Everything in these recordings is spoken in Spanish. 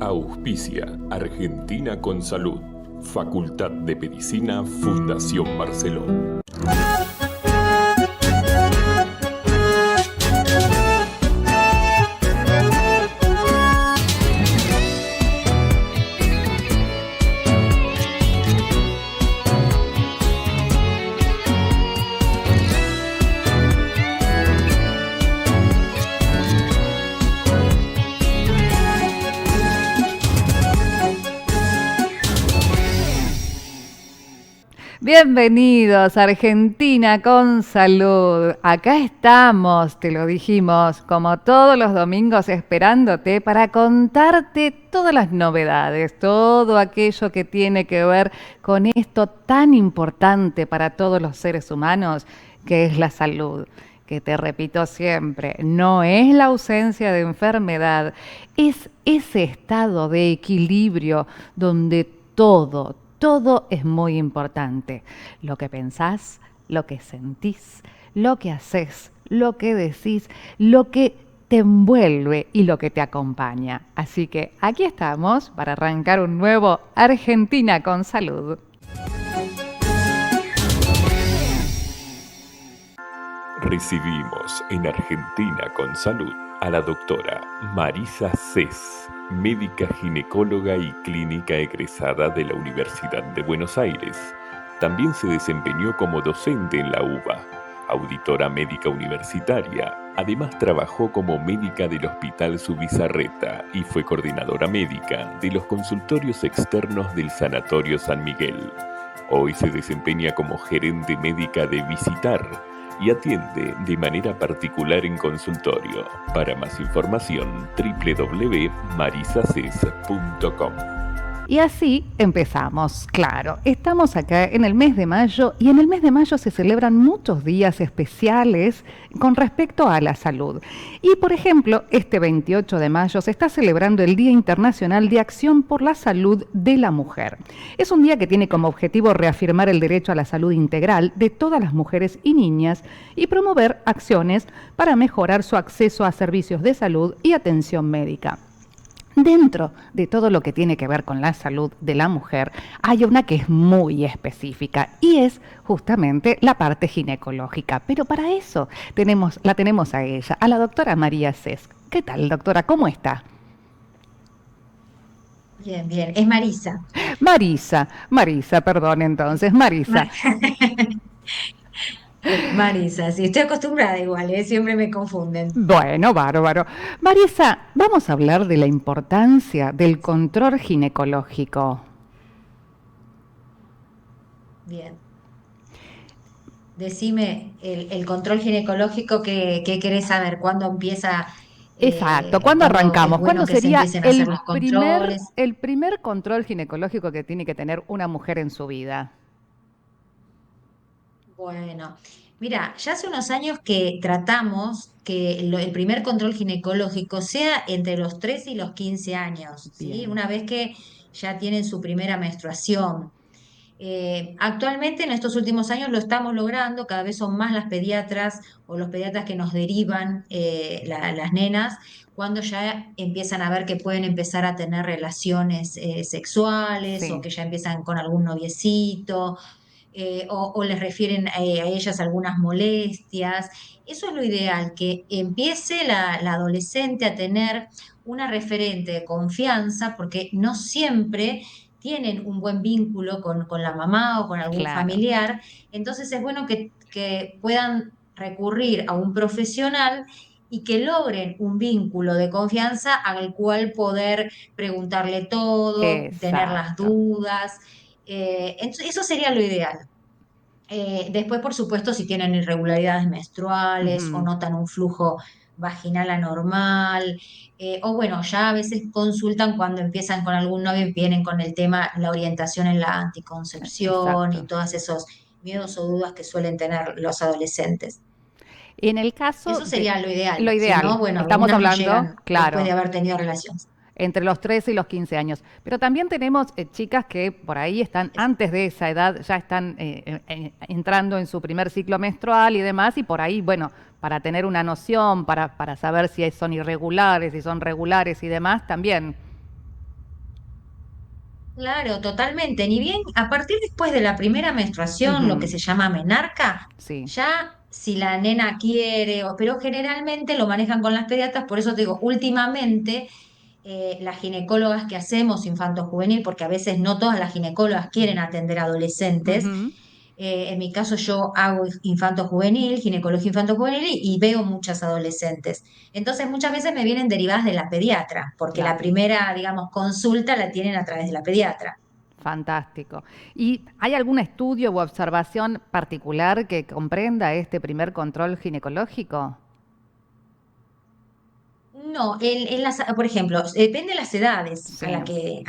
Auspicia Argentina con Salud. Facultad de Medicina, Fundación Barcelona. Bienvenidos a Argentina con Salud. Acá estamos, te lo dijimos, como todos los domingos esperándote para contarte todas las novedades, todo aquello que tiene que ver con esto tan importante para todos los seres humanos, que es la salud. Que te repito siempre, no es la ausencia de enfermedad, es ese estado de equilibrio donde todo es muy importante. Lo que pensás, lo que sentís, lo que haces, lo que decís, lo que te envuelve y lo que te acompaña. Así que aquí estamos para arrancar un nuevo Argentina con Salud. Recibimos en Argentina con Salud a la doctora Marisa Cés, médica ginecóloga y clínica egresada de la Universidad de Buenos Aires. También se desempeñó como docente en la UBA, auditora médica universitaria. Además trabajó como médica del Hospital Zubizarreta y fue coordinadora médica de los consultorios externos del Sanatorio San Miguel. Hoy se desempeña como gerente médica de Visitar y atiende de manera particular en consultorio. Para más información, www.marisaces.com. Y así empezamos, claro. Estamos acá en el mes de mayo y en el mes de mayo se celebran muchos días especiales con respecto a la salud. Y por ejemplo, este 28 de mayo se está celebrando el Día Internacional de Acción por la Salud de la Mujer. Es un día que tiene como objetivo reafirmar el derecho a la salud integral de todas las mujeres y niñas y promover acciones para mejorar su acceso a servicios de salud y atención médica. Dentro de todo lo que tiene que ver con la salud de la mujer, hay una que es muy específica y es justamente la parte ginecológica. Pero para eso la tenemos a ella, a la doctora María Cés. ¿Qué tal, doctora? ¿Cómo está? Bien, bien. Es Marisa. Marisa, perdón entonces, Marisa. Marisa, sí, estoy acostumbrada igual, siempre me confunden. Bueno, bárbaro. Marisa, vamos a hablar de la importancia del control ginecológico. Bien. Decime, el control ginecológico, ¿qué querés saber? ¿Cuándo empieza? Exacto, ¿cuándo arrancamos? Bueno, ¿Cuándo sería el primer control ginecológico que tiene que tener una mujer en su vida? Bueno, mira, ya hace unos años que tratamos que el primer control ginecológico sea entre los 13 y los 15 años, ¿sí? Bien. Una vez que ya tienen su primera menstruación. Actualmente, en estos últimos años, lo estamos logrando, cada vez son más las pediatras o los pediatras que nos derivan las nenas, cuando ya empiezan a ver que pueden empezar a tener relaciones sexuales Sí. o que ya empiezan con algún noviecito o les refieren a ellas algunas molestias. Eso es lo ideal, que empiece la adolescente a tener una referente de confianza, porque no siempre tienen un buen vínculo con la mamá o con algún Claro. familiar. Entonces es bueno que puedan recurrir a un profesional y que logren un vínculo de confianza al cual poder preguntarle todo, tener las Exacto. dudas. Entonces, eso sería lo ideal. Después, por supuesto, si tienen irregularidades menstruales o Ujú. notan un flujo vaginal anormal, o bueno, ya a veces consultan cuando empiezan con algún novio y vienen con el tema, la orientación en la anticoncepción y Exacto. todos esos miedos o dudas que suelen tener los adolescentes. En el caso Eso sería lo ideal. lo Si ideal, no, bueno, estamos algunas no hablando, llegan después claro, de haber tenido relaciones. entre los 13 y los 15 años. Pero también tenemos chicas que por ahí están, antes de esa edad, ya están entrando en su primer ciclo menstrual y demás, y por ahí, bueno, para tener una noción, para saber si son irregulares, si son regulares y demás, también. Claro, totalmente. Ni bien, a partir después de la primera menstruación, lo que Ujú, se llama menarca, sí. ya si la nena quiere, pero generalmente lo manejan con las pediatras, por eso te digo, últimamente las ginecólogas que hacemos infanto-juvenil, porque a veces no todas las ginecólogas quieren atender adolescentes. Ujú, En mi caso yo hago infanto-juvenil, ginecología infanto-juvenil y veo muchas adolescentes. Entonces muchas veces me vienen derivadas de la pediatra, porque la claro. primera, digamos, consulta la tienen a través de la pediatra. Fantástico. ¿Y hay algún estudio u observación particular que comprenda este primer control ginecológico? No, por ejemplo, depende de las edades Sí. a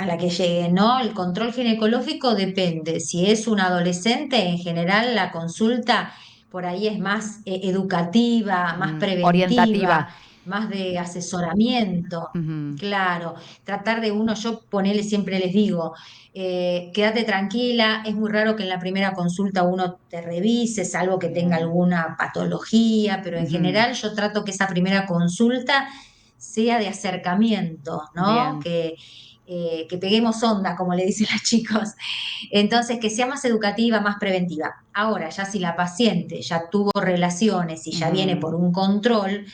la que lleguen, ¿no? El control ginecológico depende. Si es un adolescente, en general la consulta por ahí es más educativa, más preventiva, Orientativa. más de asesoramiento. Ujú, Claro, tratar de uno, yo ponerle siempre les digo, quédate tranquila, es muy raro que en la primera consulta uno te revise, salvo que tenga bien. alguna patología, pero en Ujú, general yo trato que esa primera consulta sea de acercamiento, ¿no? bien. Que peguemos onda, como le dicen los chicos. Entonces, que sea más educativa, más preventiva. Ahora, ya si la paciente ya tuvo relaciones y ya viene Ujú, por un control,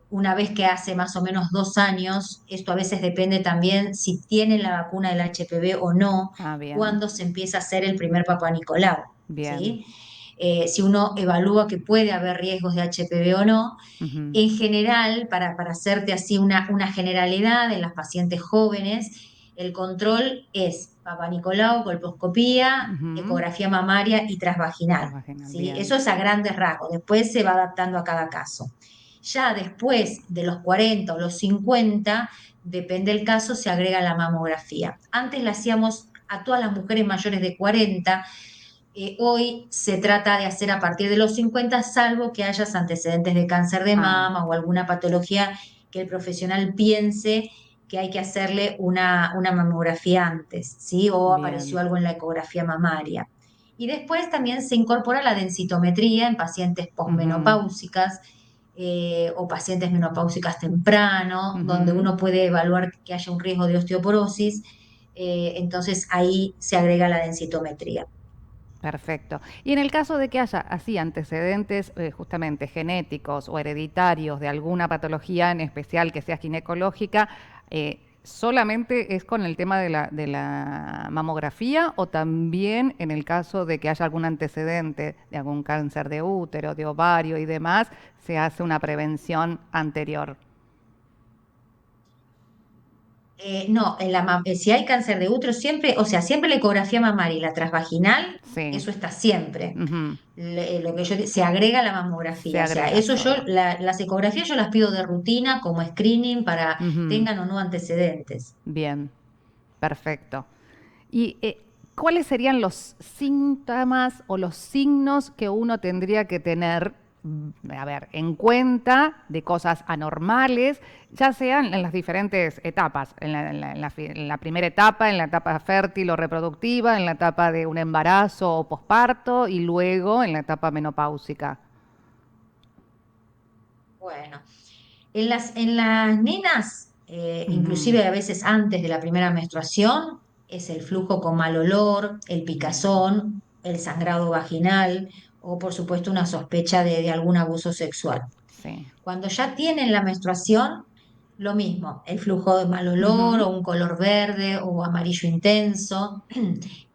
una vez que hace más o menos 2 años, esto a veces depende también si tiene la vacuna del HPV o no, ah, bien. cuando se empieza a hacer el primer Papá Nicolau, Bien. ¿sí? Si uno evalúa que puede haber riesgos de HPV o no, Ujú, en general, para hacerte así una generalidad en las pacientes jóvenes, el control es Papá Nicolau, colposcopía, ujú. ecografía mamaria y transvaginal. Transvaginal, ¿Sí? bien. Eso es a grandes rasgos. Después se va adaptando a cada caso. Ya después de los 40 o los 50, depende del caso, se agrega la mamografía. Antes la hacíamos a todas las mujeres mayores de 40. Hoy se trata de hacer a partir de los 50, salvo que hayas antecedentes de cáncer de Ah, mama o alguna patología que el profesional piense que hay que hacerle una mamografía antes, ¿sí? O apareció bien. algo en la ecografía mamaria. Y después también se incorpora la densitometría en pacientes Ujú, posmenopáusicas o pacientes menopáusicas temprano, donde ujú. uno puede evaluar que haya un riesgo de osteoporosis. Entonces ahí se agrega la densitometría. Perfecto. Y en el caso de que haya así antecedentes justamente genéticos o hereditarios de alguna patología en especial que sea ginecológica, ¿solamente es con el tema de la mamografía o también en el caso de que haya algún antecedente de algún cáncer de útero, de ovario y demás, se hace una prevención anterior? No, si hay cáncer de útero, siempre, o sea, siempre la ecografía mamaria y la transvaginal, Sí. eso está siempre. Ujú. Lo que se agrega la Se mamografía, o sea, agrega eso yo, solo. las ecografías yo las pido de rutina como screening para Ujú. tengan o no antecedentes. Bien, perfecto. ¿Y cuáles serían los síntomas o los signos que uno tendría que tener, a ver, en cuenta de cosas anormales, ya sean en las diferentes etapas, en la primera etapa, en la etapa fértil o reproductiva, en la etapa de un embarazo o posparto y luego en la etapa menopáusica? Bueno, en las nenas, Ujú, inclusive a veces antes de la primera menstruación, es el flujo con mal olor, el bien, picazón, el sangrado vaginal o por supuesto una sospecha de algún abuso sexual. sí. Cuando ya tienen la menstruación, lo mismo, el flujo de mal olor Ujú, o un color verde o amarillo intenso,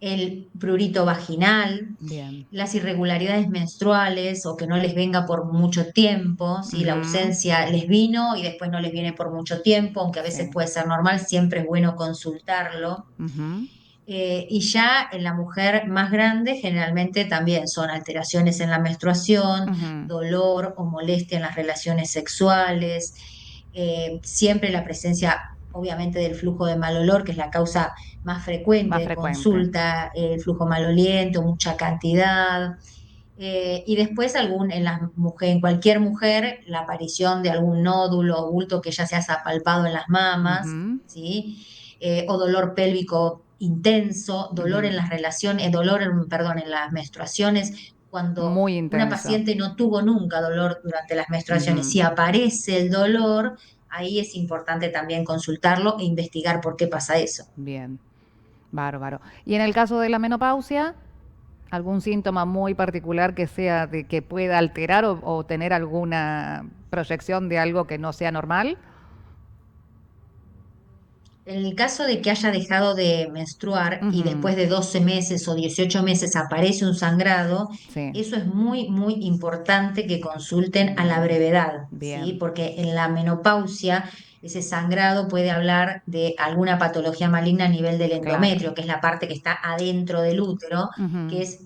el prurito vaginal, bien. las irregularidades menstruales o que no les venga por mucho tiempo, si la Ujú, ausencia les vino y después no les viene por mucho tiempo, aunque a veces sí. puede ser normal, siempre es bueno consultarlo. Ujú, Y ya en la mujer más grande generalmente también son alteraciones en la menstruación, ujú. dolor o molestia en las relaciones sexuales, siempre la presencia obviamente del flujo de mal olor, que es la causa más frecuente Más de frecuente. consulta, el flujo maloliento, mucha cantidad. Y después en cualquier mujer, la aparición de algún nódulo o bulto que ya se haya palpado en las mamas, Ujú, ¿sí? O dolor pélvico intenso, dolor ujú. en las relaciones, perdón, en las menstruaciones, cuando Muy una intenso. paciente no tuvo nunca dolor durante las menstruaciones. Ujú, Si aparece el dolor, ahí es importante también consultarlo e investigar por qué pasa eso. bien. Bárbaro. Y en el caso de la menopausia, ¿algún síntoma muy particular que sea de que pueda alterar o tener alguna proyección de algo que no sea normal? En el caso de que haya dejado de menstruar y Ujú. después de 12 meses o 18 meses aparece un sangrado, Sí, eso es muy, muy importante que consulten a la bien, brevedad, ¿sí? bien, Porque en la menopausia ese sangrado puede hablar de alguna patología maligna a nivel del claro. endometrio, que es la parte que está adentro del útero, que Ujú, es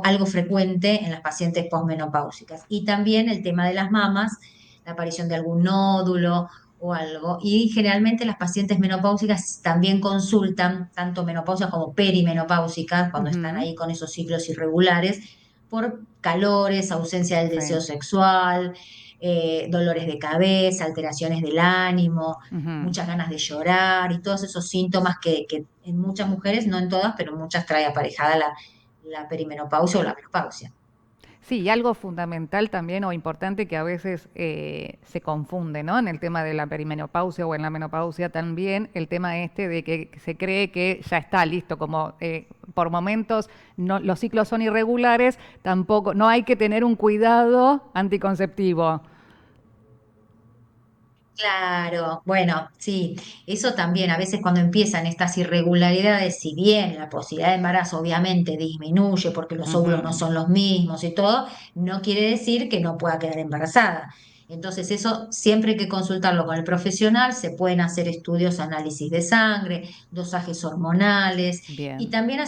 algo frecuente en las pacientes posmenopáusicas. Y también el tema de las mamas, la aparición de algún nódulo o algo. Y generalmente las pacientes menopáusicas también consultan, tanto menopáusicas como perimenopáusicas, cuando están ujú, ahí con esos ciclos irregulares, por calores, ausencia del deseo sí, sexual, dolores de cabeza, alteraciones del ánimo, ujú. muchas ganas de llorar y todos esos síntomas que en muchas mujeres, no en todas, pero en muchas trae aparejada la perimenopausia o la menopausia. Sí, y algo fundamental también o importante que a veces se confunde, ¿no? En el tema de la perimenopausia o en la menopausia también, el tema este de que se cree que ya está listo, como por momentos no, los ciclos son irregulares, tampoco, no hay que tener un cuidado anticonceptivo. Claro, bueno, sí, eso también, a veces cuando empiezan estas irregularidades, si bien la posibilidad de embarazo obviamente disminuye porque los óvulos no Ujú, son los mismos y todo, no quiere decir que no pueda quedar embarazada. Entonces eso siempre hay que consultarlo con el profesional, se pueden hacer estudios, análisis de sangre, dosajes hormonales y bien. también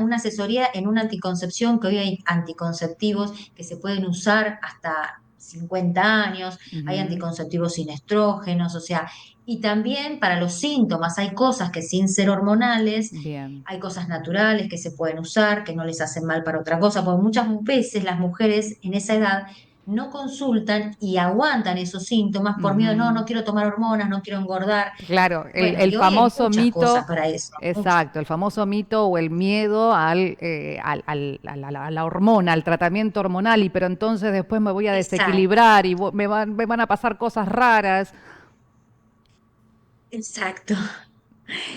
una asesoría en una anticoncepción, que hoy hay anticonceptivos que se pueden usar hasta 50 años, hay Ujú, anticonceptivos sin estrógenos, o sea, y también para los síntomas hay cosas que sin ser hormonales, bien. hay cosas naturales que se pueden usar, que no les hacen mal para otra cosa, porque muchas veces las mujeres en esa edad no consultan y aguantan esos síntomas por miedo, no, Ujú. no quiero tomar hormonas, no quiero engordar. Claro, Bueno, el y hoy hay famoso muchas cosas mito, para eso, muchas. exacto, el famoso mito o el miedo a la hormona, al tratamiento hormonal, y pero entonces después me voy a Exacto. desequilibrar y me van a pasar cosas raras. Exacto.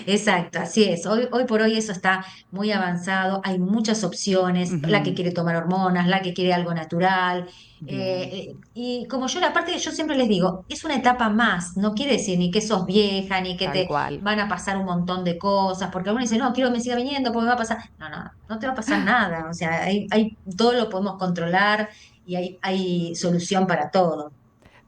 Exacto, así es. Hoy por hoy eso está muy avanzado, hay muchas opciones, la que Ujú, quiere tomar hormonas, la que quiere algo natural. bien, Y como yo, la parte que yo siempre les digo, es una etapa más, no quiere decir ni que sos vieja, ni que tal te cual. van a pasar un montón de cosas, porque algunos dicen, no, quiero que me siga viniendo porque me va a pasar. No, no, no te va a pasar nada, o sea, todo lo podemos controlar y hay solución para todo.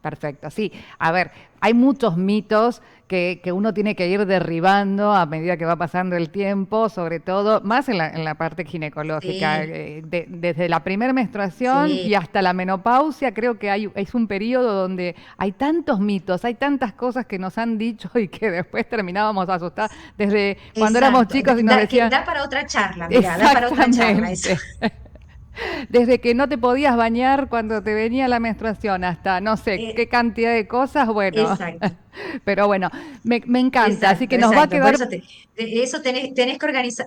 Perfecto, sí. A ver, hay muchos mitos que uno tiene que ir derribando a medida que va pasando el tiempo, sobre todo, más en la parte ginecológica. Sí, Desde la primera menstruación sí, y hasta la menopausia, creo que es un periodo donde hay tantos mitos, hay tantas cosas que nos han dicho y que después terminábamos asustadas. Desde cuando éramos exacto. chicos y nos Que decían, da para otra charla, mira, da para otra charla eso. exactamente. Desde que no te podías bañar cuando te venía la menstruación hasta no sé Eh, qué cantidad de cosas, bueno, exacto, pero bueno, me encanta, así exacto, que exacto. Por eso eso tenés que organizar.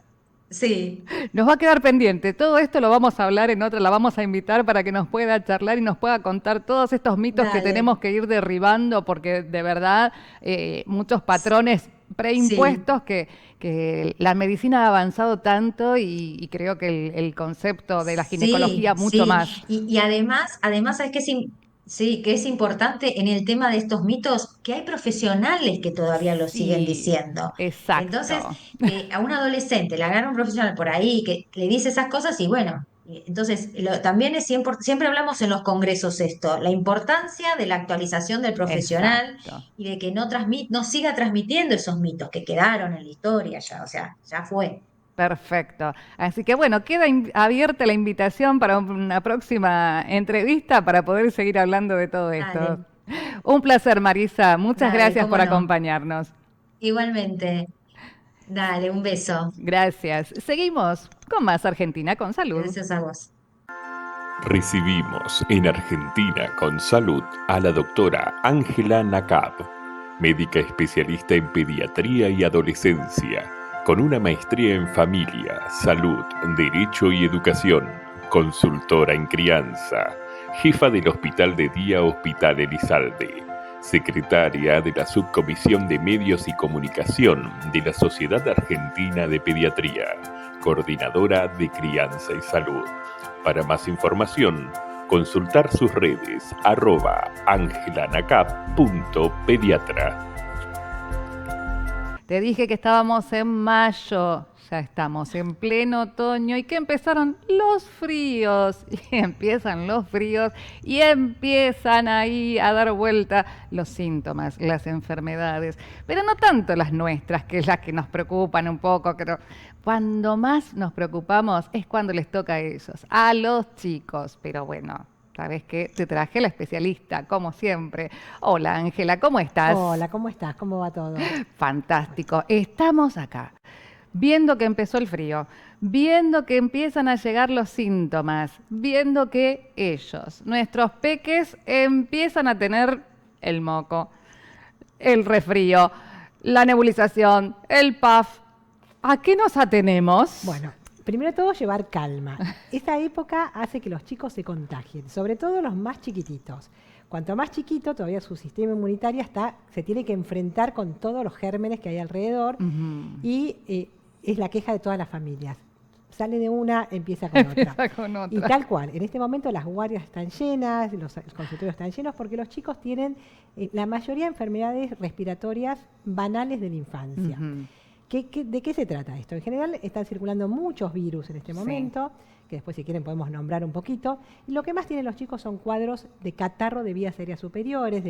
Sí, nos va a quedar pendiente. Todo esto lo vamos a hablar en otra, la vamos a invitar para que nos pueda charlar y nos pueda contar todos estos mitos que dale. tenemos que ir derribando, porque de verdad muchos patrones Sí, preimpuestos que la medicina ha avanzado tanto y creo que el concepto de la sí, ginecología mucho sí. más. Y además, ¿sabes qué sí, que es importante en el tema de estos mitos? Que hay profesionales que todavía lo siguen Sí, diciendo. Entonces, exacto. que a un adolescente le agarra un profesional por ahí que le dice esas cosas y bueno, entonces también siempre hablamos en los congresos esto, la importancia de la actualización del profesional Exacto. y de que no siga transmitiendo esos mitos que quedaron en la historia ya, o sea, ya fue. Perfecto. Así que bueno, queda abierta la invitación para una próxima entrevista para poder seguir hablando de todo esto. Dale, Un placer, Marisa. Muchas dale, gracias cómo por no. acompañarnos. Igualmente, dale, un beso. Gracias. Seguimos con más Argentina con salud. Gracias a vos. Recibimos en Argentina con Salud a la doctora Ángela Nakab, médica especialista en pediatría y adolescencia, con una maestría en familia, salud, derecho y educación, consultora en crianza, jefa del Hospital de Día Hospital Elizalde, secretaria de la Subcomisión de Medios y Comunicación de la Sociedad Argentina de Pediatría, coordinadora de Crianza y Salud. Para más información, consultar sus redes @angelanacap.pediatra. Te dije que estábamos en mayo, ya estamos en pleno otoño y que empezaron los fríos. Y empiezan los fríos y empiezan ahí a dar vuelta los síntomas, las enfermedades. Pero no tanto las nuestras, que es las que nos preocupan un poco, pero cuando más nos preocupamos es cuando les toca a ellos, a los chicos. Pero bueno, sabes que te traje la especialista, como siempre. Hola, Ángela, ¿cómo estás? Hola, ¿cómo estás? ¿Cómo va todo? Fantástico. Estamos acá, viendo que empezó el frío, viendo que empiezan a llegar los síntomas, viendo que ellos, nuestros peques, empiezan a tener el moco, el resfrío, la nebulización, el puff. ¿A qué nos atenemos? Bueno, primero de todo llevar calma. Esta época hace que los chicos se contagien, sobre todo los más chiquititos. Cuanto más chiquito, todavía su sistema inmunitario se tiene que enfrentar con todos los gérmenes que hay alrededor y es la queja de todas las familias. Sale de una, empieza con otra. Y tal cual, en este momento las guardias están llenas, los consultorios están llenos porque los chicos tienen la mayoría de enfermedades respiratorias banales de la infancia. ¿De qué se trata esto? En general están circulando muchos virus en este momento, que después si quieren podemos nombrar un poquito. Y lo que más tienen los chicos son cuadros de catarro de vías aéreas superiores,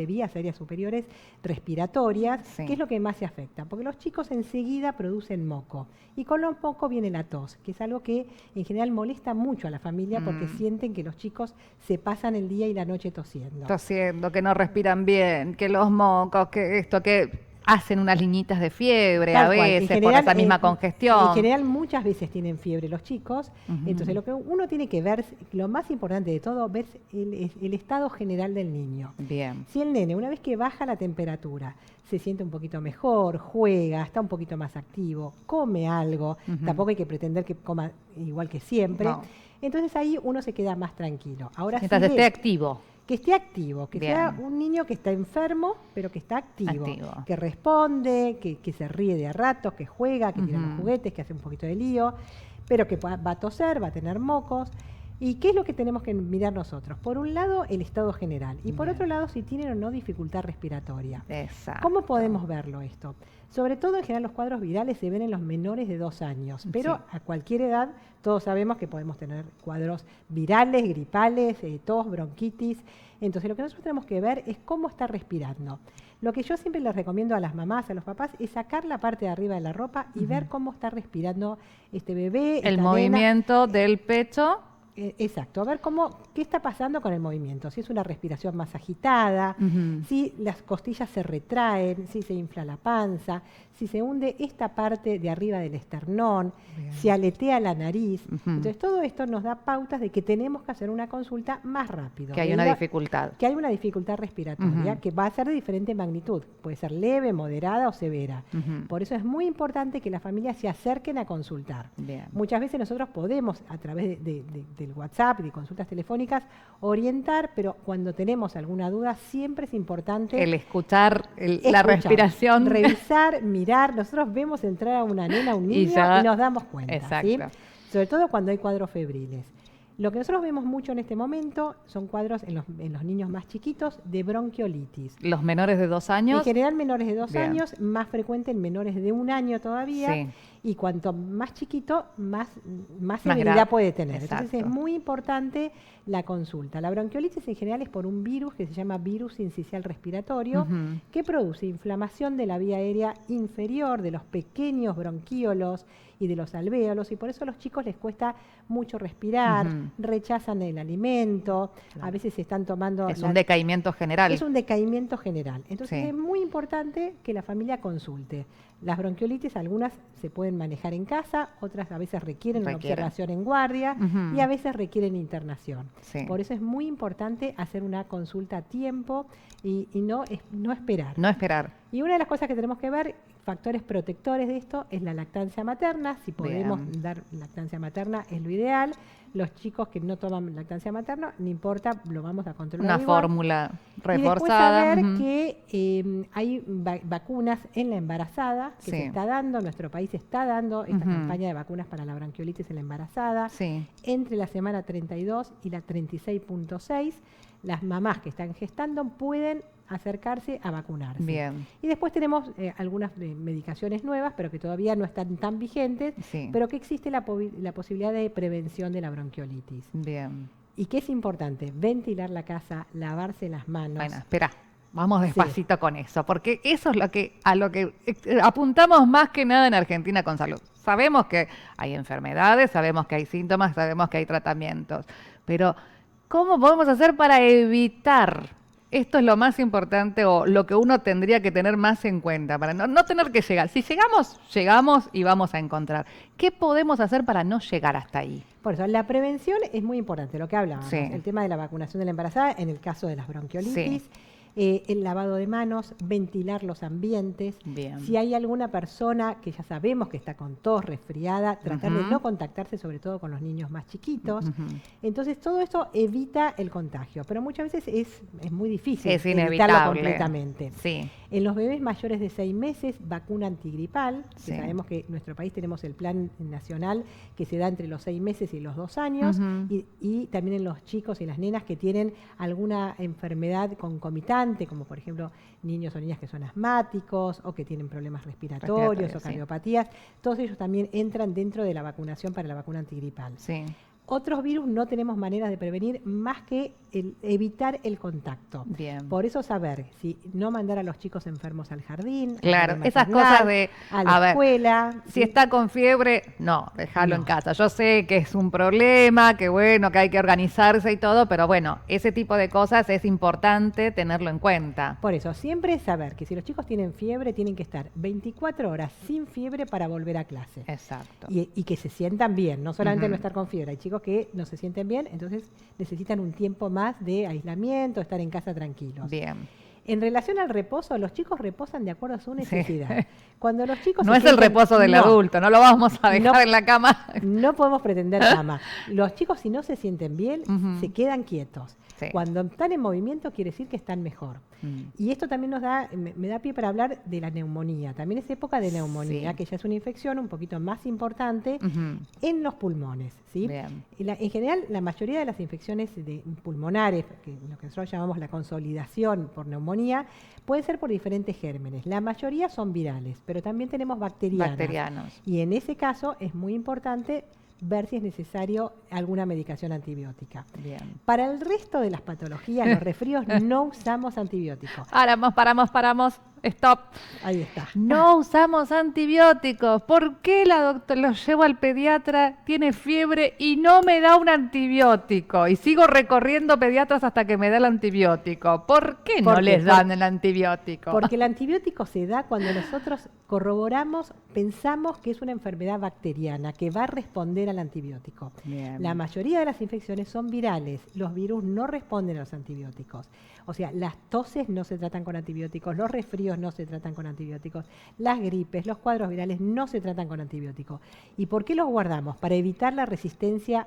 respiratorias, que es lo que más se afecta. Porque los chicos enseguida producen moco. Y con los mocos viene la tos, que es algo que en general molesta mucho a la familia porque sienten que los chicos se pasan el día y la noche tosiendo. Tosiendo, que no respiran bien, que los mocos, que esto, que hacen unas liñitas de fiebre a veces general, por esa misma congestión. En general muchas veces tienen fiebre los chicos, entonces lo que uno tiene que ver, lo más importante de todo, ver el estado general del niño. Bien. Si el nene, una vez que baja la temperatura, se siente un poquito mejor, juega, está un poquito más activo, come algo, tampoco hay que pretender que coma igual que siempre, entonces ahí uno se queda más tranquilo. Ahora mientras esté activo. Que esté activo, que sea un niño que está enfermo, pero que está activo. Que responde, que se ríe de a ratos, que juega, que tira los juguetes, que hace un poquito de lío, pero que va a toser, va a tener mocos. ¿Y qué es lo que tenemos que mirar nosotros? Por un lado, el estado general, y por otro lado, si tienen o no dificultad respiratoria. Exacto. ¿Cómo podemos verlo esto? Sobre todo, en general, los cuadros virales se ven en los menores de 2 años, pero a cualquier edad todos sabemos que podemos tener cuadros virales, gripales, tos, bronquitis. Entonces, lo que nosotros tenemos que ver es cómo está respirando. Lo que yo siempre les recomiendo a las mamás, a los papás, es sacar la parte de arriba de la ropa y ver cómo está respirando este bebé. El movimiento del pecho. Exacto, a ver qué está pasando con el movimiento, si es una respiración más agitada, si las costillas se retraen, si se infla la panza, si se hunde esta parte de arriba del esternón, si aletea la nariz. Entonces todo esto nos da pautas de que tenemos que hacer una consulta más rápido. Que hay una dificultad. Que hay una dificultad respiratoria que va a ser de diferente magnitud, puede ser leve, moderada o severa. Por eso es muy importante que las familias se acerquen a consultar. Muchas veces nosotros podemos, a través del WhatsApp y de consultas telefónicas, orientar, pero cuando tenemos alguna duda siempre es importante el escuchar la respiración, revisar, mirar. Nosotros vemos entrar a una nena, a un niño y nos damos cuenta, ¿sí? Sobre todo cuando hay cuadros febriles. Lo que nosotros vemos mucho en este momento son cuadros en los niños más chiquitos de bronquiolitis. ¿Los menores de 2 años? En general menores de 2 años, más frecuente en menores de 1 año todavía. Y cuanto más chiquito, más severidad puede tener. Exacto. Entonces es muy importante la consulta. La bronquiolitis en general es por un virus que se llama virus sincicial respiratorio, que produce inflamación de la vía aérea inferior, de los pequeños bronquíolos y de los alvéolos, y por eso a los chicos les cuesta mucho respirar, rechazan el alimento, a veces se están tomando... Es un decaimiento general. Es un decaimiento general. Entonces es muy importante que la familia consulte. Las bronquiolitis, algunas se pueden manejar en casa, otras a veces requieren una observación en guardia y a veces requieren internación. Por eso es muy importante hacer una consulta a tiempo y no esperar. No esperar. Y una de las cosas que tenemos que ver, factores protectores de esto, es la lactancia materna. Si podemos dar lactancia materna es lo ideal. Los chicos que no toman lactancia materna, no importa, lo vamos a controlar. Una fórmula reforzada. Y después saber que hay vacunas en la embarazada que se está dando, nuestro país está dando esta campaña de vacunas para la bronquiolitis en la embarazada. Entre la semana 32 y la 36.6, las mamás que están gestando pueden acercarse a vacunarse. Bien. Y después tenemos algunas medicaciones nuevas, pero que todavía no están tan vigentes, pero que existe la posibilidad de prevención de la bronquiolitis. Bien. Y que es importante, ventilar la casa, lavarse las manos. Bueno, espera, vamos despacito con eso, porque eso es a lo que apuntamos más que nada en Argentina con Salud. Sabemos que hay enfermedades, sabemos que hay síntomas, sabemos que hay tratamientos, pero ¿cómo podemos hacer para evitar? Esto es lo más importante o lo que uno tendría que tener más en cuenta para no tener que llegar. Si llegamos, llegamos y vamos a encontrar. ¿Qué podemos hacer para no llegar hasta ahí? Por eso, la prevención es muy importante, lo que hablábamos. El tema de la vacunación de la embarazada, en el caso de las bronquiolitis. El lavado de manos, ventilar los ambientes. Bien. Si hay alguna persona que ya sabemos que está con tos, resfriada, tratar de no contactarse, sobre todo con los niños más chiquitos. Entonces, todo esto evita el contagio, pero muchas veces es muy difícil evitarlo completamente. En los bebés mayores de 6 meses, vacuna antigripal, que sabemos que en nuestro país tenemos el plan nacional que se da entre los 6 meses y los 2 años, y también en los chicos y las nenas que tienen alguna enfermedad concomitante, como por ejemplo niños o niñas que son asmáticos o que tienen problemas respiratorios o cardiopatías, todos ellos también entran dentro de la vacunación para la vacuna antigripal. Otros virus no tenemos maneras de prevenir más que evitar el contacto. Bien. Por eso saber si no mandar a los chicos enfermos al jardín, claro, esas cosas de a la escuela. Si está con fiebre, no, dejarlo en casa. Yo sé que es un problema, que bueno, que hay que organizarse y todo, pero bueno, ese tipo de cosas es importante tenerlo en cuenta. Por eso, siempre saber que si los chicos tienen fiebre, tienen que estar 24 horas sin fiebre para volver a clase. Exacto. Y que se sientan bien, no solamente no estar con fiebre. Hay chicos que no se sienten bien, entonces necesitan un tiempo más de aislamiento, estar en casa tranquilos. Bien. En relación al reposo, los chicos reposan de acuerdo a su necesidad. Cuando los chicos no es el reposo del adulto, no lo vamos a dejar en la cama. No podemos pretender cama. Los chicos, si no se sienten bien, se quedan quietos. Cuando están en movimiento quiere decir que están mejor. Y esto también me da pie para hablar de la neumonía. También es época de neumonía, que ya es una infección un poquito más importante en los pulmones. ¿Sí? En general, la mayoría de las infecciones pulmonares, lo que nosotros llamamos la consolidación por neumonía, pueden ser por diferentes gérmenes. La mayoría son virales, pero también tenemos bacterianos. Y en ese caso es muy importante ver si es necesario alguna medicación antibiótica. Para el resto de las patologías, los resfríos, no usamos antibióticos. Paramos. Stop. Ahí está. No usamos antibióticos. ¿Por qué la doctora lo llevo al pediatra, tiene fiebre y no me da un antibiótico? Y sigo recorriendo pediatras hasta que me da el antibiótico. ¿Por qué no les dan el antibiótico? Porque el antibiótico se da cuando nosotros corroboramos, pensamos que es una enfermedad bacteriana que va a responder al antibiótico. La mayoría de las infecciones son virales. Los virus no responden a los antibióticos. O sea, las toses no se tratan con antibióticos, los resfríos no se tratan con antibióticos, las gripes, los cuadros virales no se tratan con antibióticos. ¿Y por qué los guardamos? Para evitar la resistencia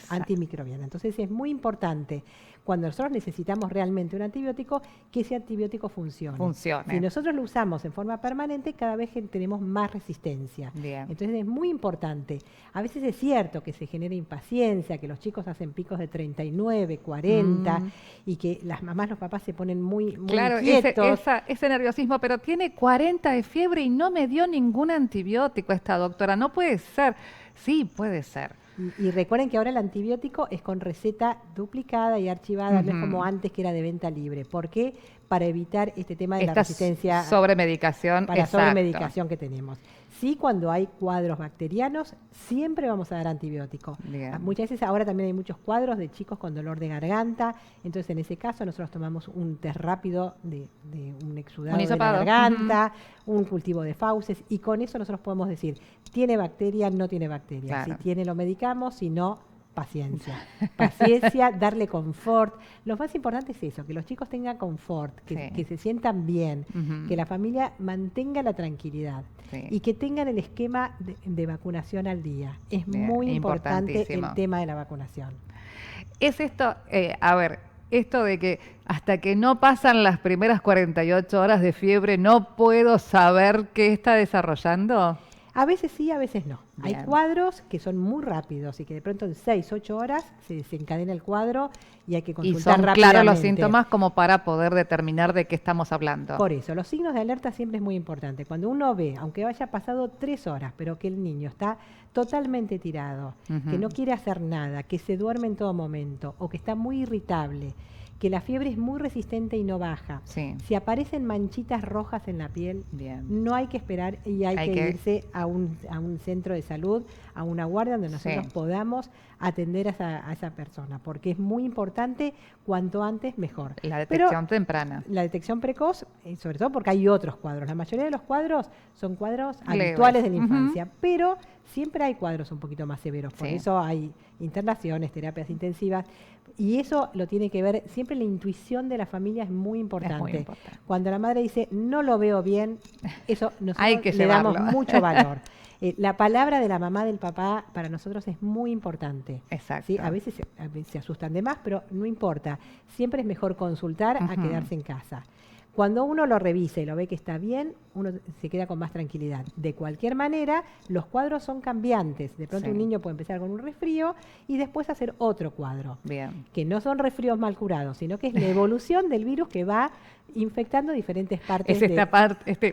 antimicrobiana. Entonces es muy importante, cuando nosotros necesitamos realmente un antibiótico, que ese antibiótico funcione. Si nosotros lo usamos en forma permanente, cada vez tenemos más resistencia. Entonces es muy importante. A veces es cierto que se genera impaciencia, que los chicos hacen picos de 39, 40 y que las mamás, los papás se ponen muy inquietos. Ese nerviosismo, pero tiene 40 de fiebre y no me dio ningún antibiótico esta doctora. No puede ser. Sí, puede ser. Y recuerden que ahora el antibiótico es con receta duplicada y archivada, no es como antes que era de venta libre. ¿Por qué? Para evitar este tema de la resistencia. Sobremedicación. Para la sobremedicación que tenemos. Sí, cuando hay cuadros bacterianos, siempre vamos a dar antibiótico. Muchas veces ahora también hay muchos cuadros de chicos con dolor de garganta, entonces en ese caso nosotros tomamos un test rápido de un exudado de la garganta, un cultivo de fauces, y con eso nosotros podemos decir, ¿tiene bacteria? No tiene bacteria. Si tiene, lo medicamos, si no, paciencia. Paciencia, darle confort. Lo más importante es eso, que los chicos tengan confort, que se sientan bien, que la familia mantenga la tranquilidad y que tengan el esquema de vacunación al día. Es muy importante el tema de la vacunación. Es esto, a ver, esto de que hasta que no pasan las primeras 48 horas de fiebre no puedo saber qué está desarrollando. A veces sí, a veces no. Bien. Hay cuadros que son muy rápidos y que de pronto en 6, 8 horas se desencadena el cuadro y hay que consultar rápidamente. Y son claros los síntomas como para poder determinar de qué estamos hablando. Por eso, los signos de alerta siempre es muy importante. Cuando uno ve, aunque haya pasado 3 horas, pero que el niño está totalmente tirado, que no quiere hacer nada, que se duerme en todo momento o que está muy irritable, que la fiebre es muy resistente y no baja. Sí. Si aparecen manchitas rojas en la piel, Bien. no hay que esperar y hay que irse a un centro de salud, a una guardia donde nosotros podamos atender a esa persona, porque es muy importante, cuanto antes mejor. La detección temprana. La detección precoz, sobre todo porque hay otros cuadros. La mayoría de los cuadros son cuadros leves, habituales de la infancia, pero siempre hay cuadros un poquito más severos. Por Sí. eso hay internaciones, terapias intensivas. Y eso lo tiene que ver, siempre la intuición de la familia es muy importante. Es muy importante. Cuando la madre dice, no lo veo bien, eso nosotros Hay que le damos llevarlo. mucho valor. La palabra de la mamá, del papá, para nosotros es muy importante. Exacto. ¿Sí? A veces se asustan de más, pero no importa. Siempre es mejor consultar a quedarse en casa. Cuando uno lo revisa y lo ve que está bien, uno se queda con más tranquilidad. De cualquier manera, los cuadros son cambiantes. De pronto Sí. un niño puede empezar con un resfrío y después hacer otro cuadro. Bien. Que no son resfríos mal curados, sino que es la evolución del virus que va infectando diferentes partes. Es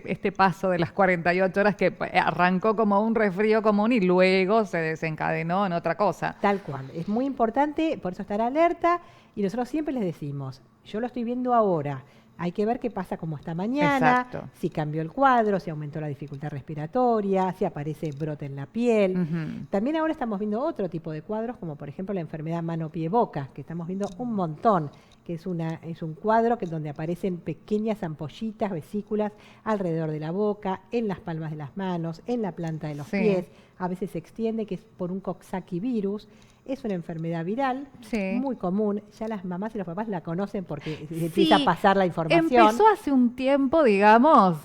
este paso de las 48 horas que arrancó como un resfrío común y luego se desencadenó en otra cosa. Tal cual. Es muy importante, por eso estar alerta. Y nosotros siempre les decimos, yo lo estoy viendo ahora. Hay que ver qué pasa como esta mañana, Exacto. si cambió el cuadro, si aumentó la dificultad respiratoria, si aparece brote en la piel. También ahora estamos viendo otro tipo de cuadros, como por ejemplo la enfermedad mano-pie-boca, que estamos viendo un montón, que es un cuadro donde aparecen pequeñas ampollitas, vesículas alrededor de la boca, en las palmas de las manos, en la planta de los Sí. pies. A veces se extiende, que es por un Coxsackie virus. Es una enfermedad viral Sí. muy común. Ya las mamás y los papás la conocen porque se empieza a pasar la información. Empezó hace un tiempo, digamos,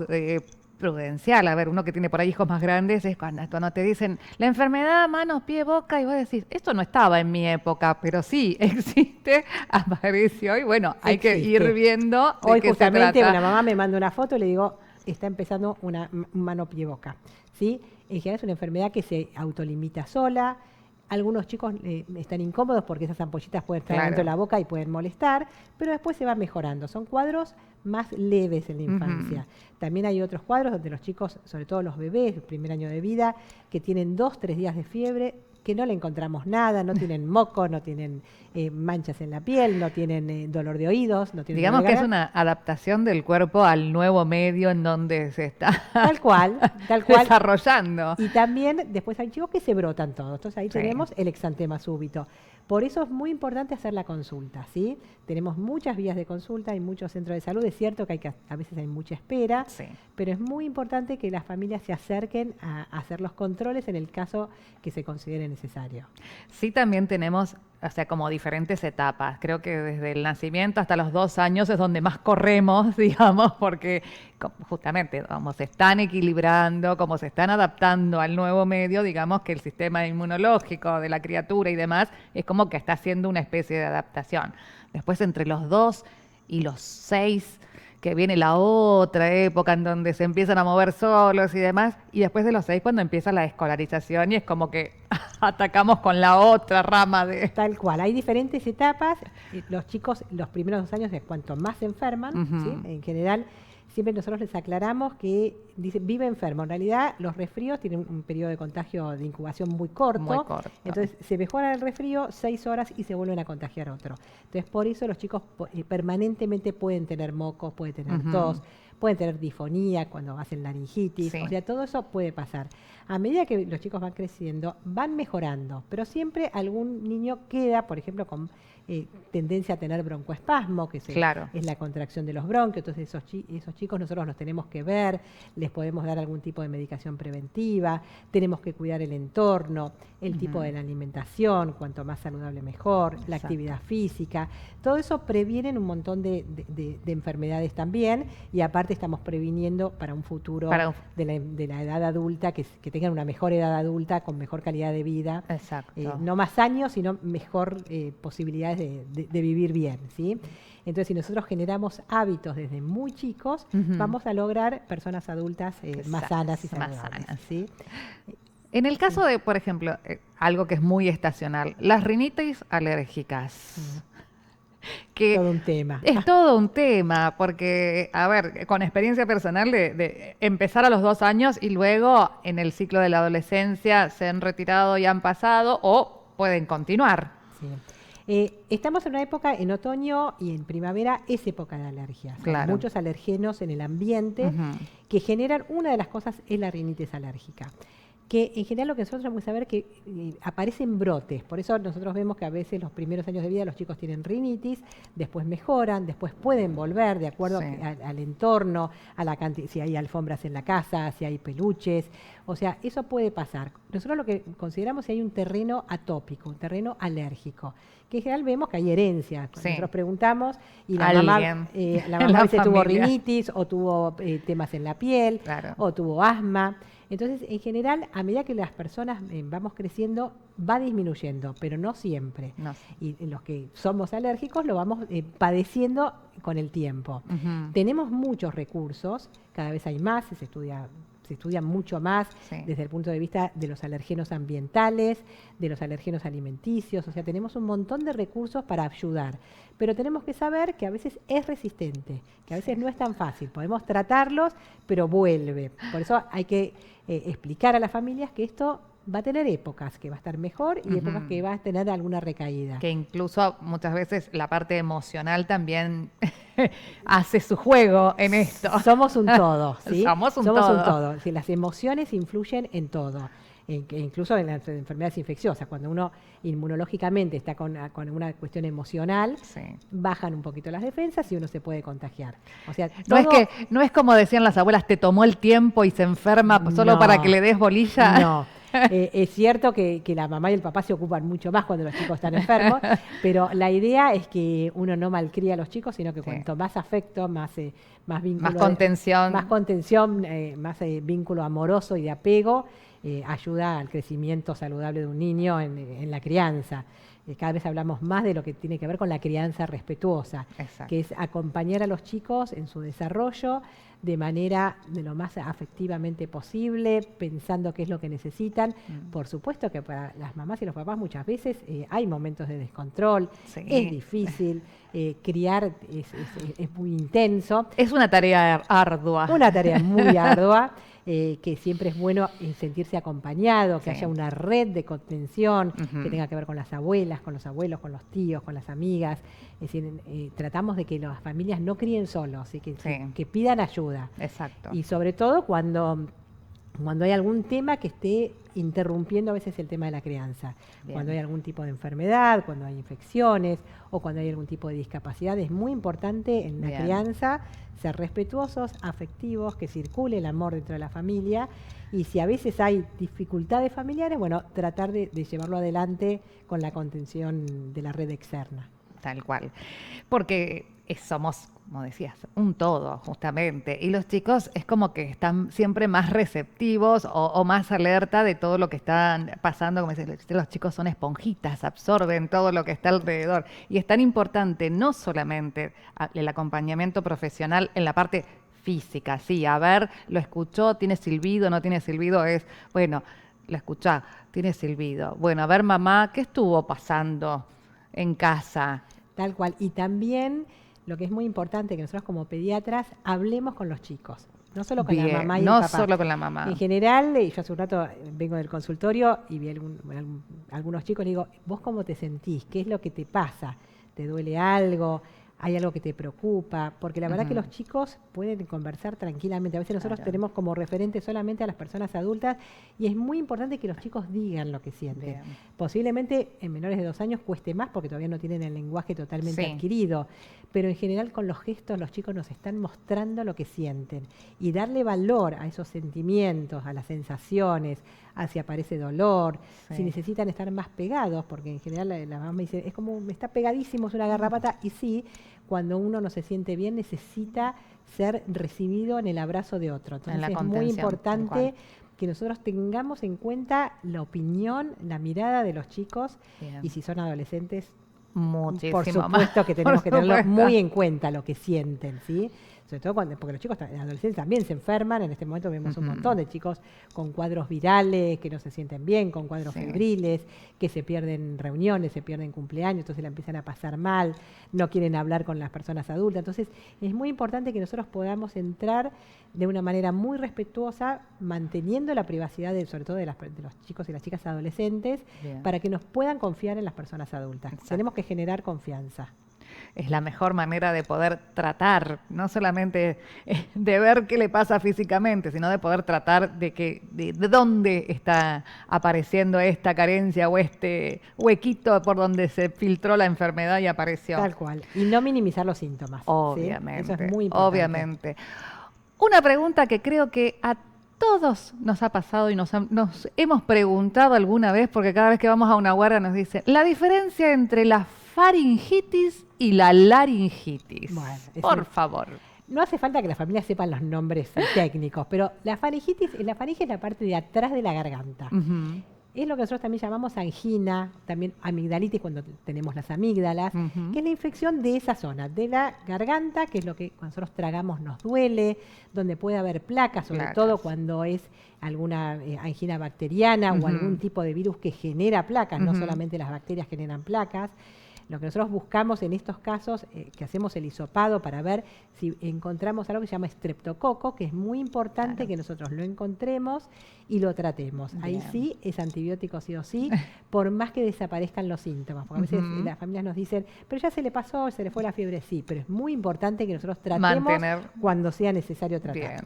prudencial. A ver, uno que tiene por ahí hijos más grandes es cuando te dicen la enfermedad manos, pie, boca, y vos decís, esto no estaba en mi época, pero sí existe, apareció, y bueno, hay que Existe. ir viendo de Hoy qué se justamente trata. una mamá me manda una foto y le digo, está empezando una mano, pie, boca. ¿Sí? En general es una enfermedad que se autolimita sola. Algunos chicos están incómodos porque esas ampollitas pueden estar Claro. dentro de la boca y pueden molestar, pero después se va mejorando. Son cuadros más leves en la infancia. También hay otros cuadros donde los chicos, sobre todo los bebés, el primer año de vida, que tienen 2, 3 días de fiebre, que no le encontramos nada, no tienen moco, no tienen manchas en la piel, no tienen dolor de oídos, no tienen Digamos dolor que de es una adaptación del cuerpo al nuevo medio en donde se está Tal cual, tal cual. desarrollando. Y también después hay chicos que se brotan todos. Entonces ahí Sí. tenemos el exantema súbito. Por eso es muy importante hacer la consulta, ¿sí? Tenemos muchas vías de consulta y muchos centros de salud. Es cierto que a veces hay mucha espera, Sí. pero es muy importante que las familias se acerquen a hacer los controles en el caso que se considere necesario. Sí, también tenemos, o sea, como diferentes etapas. Creo que desde el nacimiento hasta los 2 años es donde más corremos, digamos, porque justamente como se están equilibrando, como se están adaptando al nuevo medio, digamos que el sistema inmunológico de la criatura y demás es como que está haciendo una especie de adaptación. Después entre los 2 y los 6 que viene la otra época en donde se empiezan a mover solos y demás, y después de los 6 cuando empieza la escolarización y es como que atacamos con la otra rama de... Tal cual, hay diferentes etapas. Los chicos, los primeros 2 años es cuanto más se enferman, Ujú. ¿sí? En general, siempre nosotros les aclaramos que vive enfermo. En realidad, los resfríos tienen un periodo de contagio de incubación muy corto. Muy corto. Entonces, se mejora el resfrío 6 horas y se vuelven a contagiar otro. Entonces, por eso los chicos permanentemente pueden tener mocos, pueden tener Ujú. tos, pueden tener disfonía cuando hacen laringitis, Sí. o sea, todo eso puede pasar. A medida que los chicos van creciendo, van mejorando, pero siempre algún niño queda, por ejemplo, con tendencia a tener broncoespasmo, que Claro. es la contracción de los bronquios. Entonces esos chicos nosotros los tenemos que ver, les podemos dar algún tipo de medicación preventiva, tenemos que cuidar el entorno, el tipo de la alimentación, cuanto más saludable mejor, la Exacto. actividad física. Todo eso previene un montón de enfermedades también, y aparte estamos previniendo para un futuro de la edad adulta, que tengan una mejor edad adulta con mejor calidad de vida. Exacto. No más años, sino mejor posibilidades de vivir bien, ¿sí? Entonces, si nosotros generamos hábitos desde muy chicos, vamos a lograr personas adultas más sanas y más saludables, sanas. ¿sí? En el caso de, por ejemplo, algo que es muy estacional, las rinitis alérgicas. Que Todo un tema. es todo un tema, porque, a ver, con experiencia personal de empezar a los 2 años y luego en el ciclo de la adolescencia se han retirado y han pasado o pueden continuar. Sí. Estamos en una época, en otoño y en primavera, es época de alergias. Claro. Hay muchos alergenos en el ambiente que generan, una de las cosas es la rinitis alérgica, que en general lo que nosotros tenemos que saber es que aparecen brotes. Por eso nosotros vemos que a veces los primeros años de vida los chicos tienen rinitis, después mejoran, después pueden volver de acuerdo Sí. al entorno, a la cantidad, si hay alfombras en la casa, si hay peluches. O sea, eso puede pasar. Nosotros lo que consideramos es que hay un terreno atópico, un terreno alérgico, que en general vemos que hay herencia. Sí. Nosotros preguntamos y la Alguien mamá, la en mamá la a veces tuvo familia. rinitis o tuvo temas en la piel, Claro. o tuvo asma. Entonces, en general, a medida que las personas vamos creciendo, va disminuyendo, pero no siempre. No. Y los que somos alérgicos lo vamos padeciendo con el tiempo. Tenemos muchos recursos, cada vez hay más, se estudia mucho más Sí. desde el punto de vista de los alergenos ambientales, de los alergenos alimenticios, o sea, tenemos un montón de recursos para ayudar, pero tenemos que saber que a veces es resistente, que a veces no es tan fácil, podemos tratarlos, pero vuelve. Por eso hay que explicar a las familias que esto va a tener épocas, que va a estar mejor y épocas que va a tener alguna recaída. Que incluso muchas veces la parte emocional también hace su juego en esto. Somos un todo, ¿sí? Somos un todo. Sí, las emociones influyen en todo, incluso en las enfermedades infecciosas. Cuando uno inmunológicamente está con una cuestión emocional, Sí. bajan un poquito las defensas y uno se puede contagiar. O sea, No es como decían las abuelas, te tomó el tiempo y se enferma solo No. para que le des bolilla. No. Es cierto que la mamá y el papá se ocupan mucho más cuando los chicos están enfermos, pero la idea es que uno no malcría a los chicos, sino que Sí. cuanto más afecto, más vínculo, Más contención. más vínculo amoroso y de apego, ayuda al crecimiento saludable de un niño en la crianza. Cada vez hablamos más de lo que tiene que ver con la crianza respetuosa, Exacto. que es acompañar a los chicos en su desarrollo de manera de lo más afectivamente posible, pensando qué es lo que necesitan. Por supuesto que para las mamás y los papás muchas veces hay momentos de descontrol, Sí. es difícil, criar es muy intenso, Es una tarea ardua. una tarea muy ardua, que siempre es bueno sentirse acompañado, que Sí. haya una red de contención Ujú. que tenga que ver con las abuelas, con los abuelos, con los tíos, con las amigas. Es decir, tratamos de que las familias no críen solos y Sí. que pidan ayuda. Exacto. Y sobre todo cuando hay algún tema que esté interrumpiendo a veces el tema de la crianza. Bien. Cuando hay algún tipo de enfermedad, cuando hay infecciones o cuando hay algún tipo de discapacidad, es muy importante en la Bien. crianza ser respetuosos, afectivos, que circule el amor dentro de la familia. Y si a veces hay dificultades familiares, bueno, tratar de llevarlo adelante con la contención de la red externa. Tal cual. Porque somos, como decías, un todo, justamente. Y los chicos es como que están siempre más receptivos o más alerta de todo lo que están pasando. Como dices, los chicos son esponjitas, absorben todo lo que está alrededor. Y es tan importante no solamente el acompañamiento profesional en la parte física, sí, a ver, lo escuchó, tiene silbido, no tiene silbido, bueno, lo escuchá, tiene silbido. Bueno, a ver, mamá, ¿qué estuvo pasando en casa? Tal cual. Y también lo que es muy importante que nosotros como pediatras hablemos con los chicos, no solo con la Bien, mamá y no el papá. solo con la mamá. En general, yo hace un rato vengo del consultorio y vi algunos chicos, le digo, ¿vos cómo te sentís? ¿Qué es lo que te pasa? ¿Te duele algo? hay algo que te preocupa, porque la verdad que los chicos pueden conversar tranquilamente. A veces nosotros tenemos como referente solamente a las personas adultas y es muy importante que los chicos digan lo que sienten. Bien. Posiblemente en menores de 2 años cueste más porque todavía no tienen el lenguaje totalmente adquirido, pero en general con los gestos los chicos nos están mostrando lo que sienten y darle valor a esos sentimientos, a las sensaciones, a si aparece dolor, si necesitan estar más pegados, porque en general la mamá me dice, es como, me está pegadísimo, es una garrapata, y sí, cuando uno no se siente bien necesita ser recibido en el abrazo de otro. Entonces es muy importante que nosotros tengamos en cuenta la opinión, la mirada de los chicos, y si son adolescentes, por supuesto que tenemos que tenerlo muy en cuenta lo que sienten, ¿sí? Sobre todo porque los chicos, los adolescentes también se enferman. En este momento vemos un montón de chicos con cuadros virales, que no se sienten bien, con cuadros febriles, que se pierden reuniones, se pierden cumpleaños, entonces la empiezan a pasar mal, no quieren hablar con las personas adultas. Entonces es muy importante que nosotros podamos entrar de una manera muy respetuosa, manteniendo la privacidad sobre todo de los chicos y las chicas adolescentes, para que nos puedan confiar en las personas adultas. Tenemos que generar confianza. Es la mejor manera de poder tratar, no solamente de ver qué le pasa físicamente, sino de poder tratar de dónde está apareciendo esta carencia o este huequito por donde se filtró la enfermedad y apareció. Tal cual. Y no minimizar los síntomas. Obviamente. ¿sí? Eso es muy importante. Obviamente. Una pregunta que creo que a todos nos ha pasado y nos hemos preguntado alguna vez, porque cada vez que vamos a una guardia nos dicen la diferencia entre la faringitis y la laringitis. Bueno, por favor. No hace falta que las familias sepan los nombres técnicos, pero la faringe es la parte de atrás de la garganta. Es lo que nosotros también llamamos angina, también amigdalitis cuando tenemos las amígdalas, que es la infección de esa zona, de la garganta, que es lo que cuando nosotros tragamos nos duele, donde puede haber placas, sobre todo cuando es alguna angina bacteriana o algún tipo de virus que genera placas, no solamente las bacterias generan placas. Lo que nosotros buscamos en estos casos, que hacemos el hisopado para ver si encontramos algo que se llama estreptococo, que es muy importante que nosotros lo encontremos y lo tratemos. Ahí sí es antibiótico sí o sí, por más que desaparezcan los síntomas. Porque a veces las familias nos dicen, pero ya se le pasó, se le fue la fiebre, sí, pero es muy importante que nosotros tratemos cuando sea necesario tratar.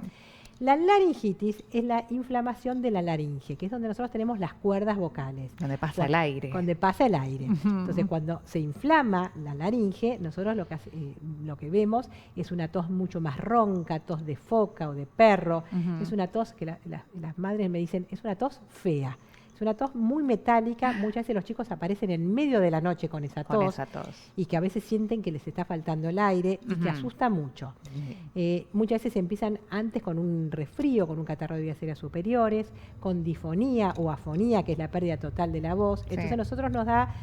La laringitis es la inflamación de la laringe, que es donde nosotros tenemos las cuerdas vocales. Donde pasa el aire. Donde pasa el aire. Entonces, cuando se inflama la laringe, nosotros lo que vemos es una tos mucho más ronca, tos de foca o de perro. Es una tos que las madres me dicen, es una tos fea. Es una tos muy metálica, muchas veces los chicos aparecen en medio de la noche con esa tos. Y que a veces sienten que les está faltando el aire y que asusta mucho. Muchas veces empiezan antes con un resfrío, con un catarro de vías aéreas superiores, con difonía o afonía, que es la pérdida total de la voz. Entonces a nosotros nos da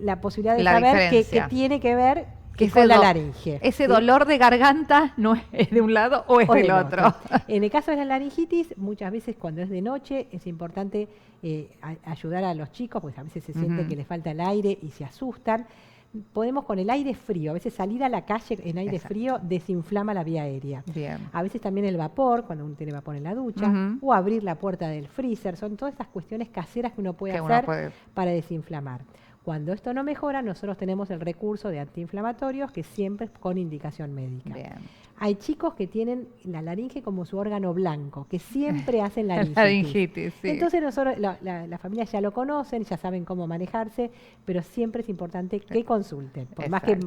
la posibilidad de saber que tiene que ver con la laringe. Ese dolor de garganta no es de un lado o es del otro. En el caso de la laringitis, muchas veces cuando es de noche es importante ayudar a los chicos, porque a veces se sienten que les falta el aire y se asustan. Podemos con el aire frío, a veces salir a la calle en aire frío desinflama la vía aérea. A veces también el vapor, cuando uno tiene vapor en la ducha, o abrir la puerta del freezer, son todas estas cuestiones caseras que uno puede hacer para desinflamar. Cuando esto no mejora, nosotros tenemos el recurso de antiinflamatorios, que siempre es con indicación médica. Hay chicos que tienen la laringe como su órgano blanco, que siempre hacen laringitis. Entonces nosotros, la familia ya lo conocen, ya saben cómo manejarse, pero siempre es importante que consulten, por más que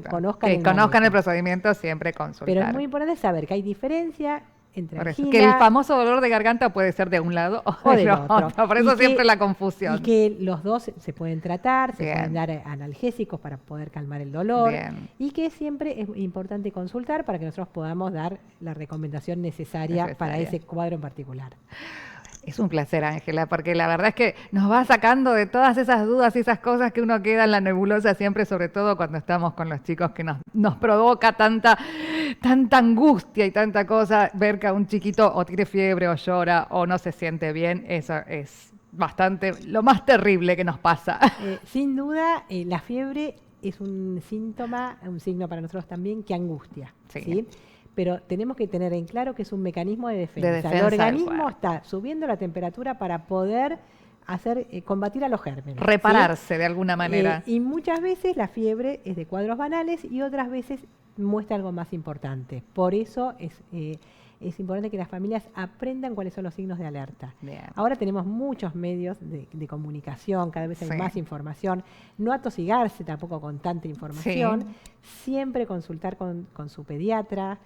conozcan el procedimiento, siempre consultar. Pero es muy importante saber que hay diferencia entre angina, que el famoso dolor de garganta puede ser de un lado o del otro. Por eso siempre la confusión. Y que los dos se pueden tratar, se pueden dar analgésicos para poder calmar el dolor. Y que siempre es importante consultar para que nosotros podamos dar la recomendación necesaria para ese cuadro en particular. Es un placer, Ángela, porque la verdad es que nos va sacando de todas esas dudas y esas cosas que uno queda en la nebulosa siempre, sobre todo cuando estamos con los chicos, que nos provoca tanta angustia y tanta cosa, ver que a un chiquito o tiene fiebre o llora o no se siente bien, eso es bastante lo más terrible que nos pasa. Sin duda, la fiebre es un síntoma, un signo para nosotros también que angustia, ¿sí? Pero tenemos que tener en claro que es un mecanismo de defensa. El organismo está subiendo la temperatura para poder combatir a los gérmenes. ¿sí? Repararse de alguna manera. Y muchas veces la fiebre es de cuadros banales y otras veces muestra algo más importante. Por eso es importante que las familias aprendan cuáles son los signos de alerta. Bien. Ahora tenemos muchos medios de comunicación, cada vez hay Sí. más información. No atosigarse tampoco con tanta información. Sí. Siempre consultar con su pediatra,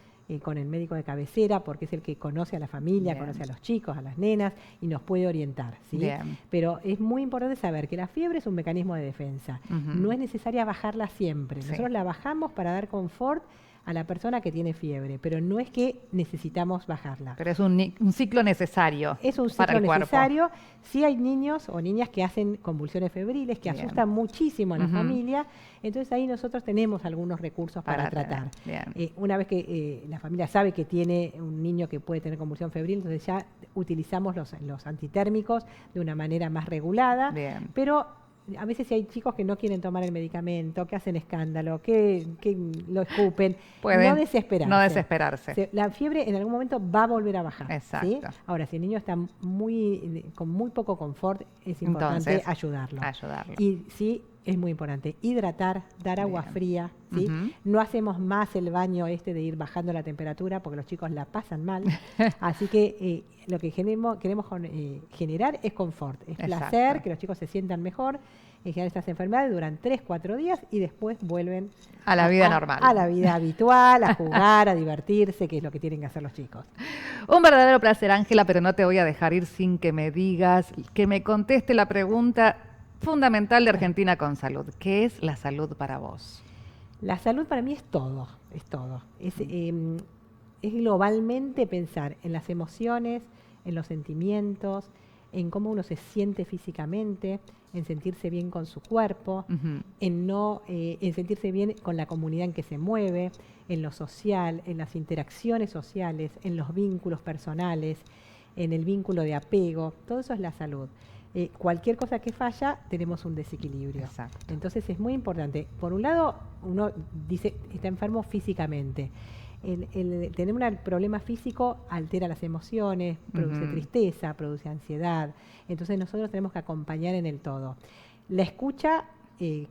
con el médico de cabecera, porque es el que conoce a la familia, Bien. conoce a los chicos, a las nenas y nos puede orientar. ¿sí? Bien. Pero es muy importante saber que la fiebre es un mecanismo de defensa. Ujú. No es necesaria bajarla siempre. Sí. Nosotros la bajamos para dar confort a la persona que tiene fiebre, pero no es que necesitamos bajarla. Pero es un ciclo necesario Es un para ciclo el cuerpo. necesario. Sí hay niños o niñas que hacen convulsiones febriles, que Bien. asustan muchísimo a la Ujú. familia, entonces ahí nosotros tenemos algunos recursos para tratar. Bien. Una vez que la familia sabe que tiene un niño que puede tener convulsión febril, entonces ya utilizamos los antitérmicos de una manera más regulada, Bien. pero a veces si hay chicos que no quieren tomar el medicamento, que hacen escándalo, que lo escupen, Pueden no desesperarse. no desesperarse. La fiebre en algún momento va a volver a bajar. Exacto. ¿sí? Ahora, si el niño está con muy poco confort, es importante Entonces, ayudarlo. ayudarlo. Y sí, es muy importante hidratar, dar agua Bien. fría. ¿sí? Ujú. No hacemos más el baño de ir bajando la temperatura porque los chicos la pasan mal. Así que lo que queremos generar es confort, es Exacto. placer, que los chicos se sientan mejor. En general estas enfermedades duran 3-4 días y después vuelven A la vida normal. A la vida habitual, a jugar, a divertirse, que es lo que tienen que hacer los chicos. Un verdadero placer, Ángela, pero no te voy a dejar ir sin que me digas, que me conteste la pregunta fundamental de Argentina con Salud. ¿Qué es la salud para vos? La salud para mí es todo, es todo. Es globalmente pensar en las emociones, en los sentimientos, en cómo uno se siente físicamente, en sentirse bien con su cuerpo, Ujú. en sentirse bien con la comunidad en que se mueve, en lo social, en las interacciones sociales, en los vínculos personales, en el vínculo de apego. Todo eso es la salud. Cualquier cosa que falla, tenemos un desequilibrio. Exacto. Entonces es muy importante. Por un lado, uno dice, está enfermo físicamente. El tener un problema físico altera las emociones, produce Ujú. tristeza, produce ansiedad. Entonces nosotros tenemos que acompañar en el todo. La escucha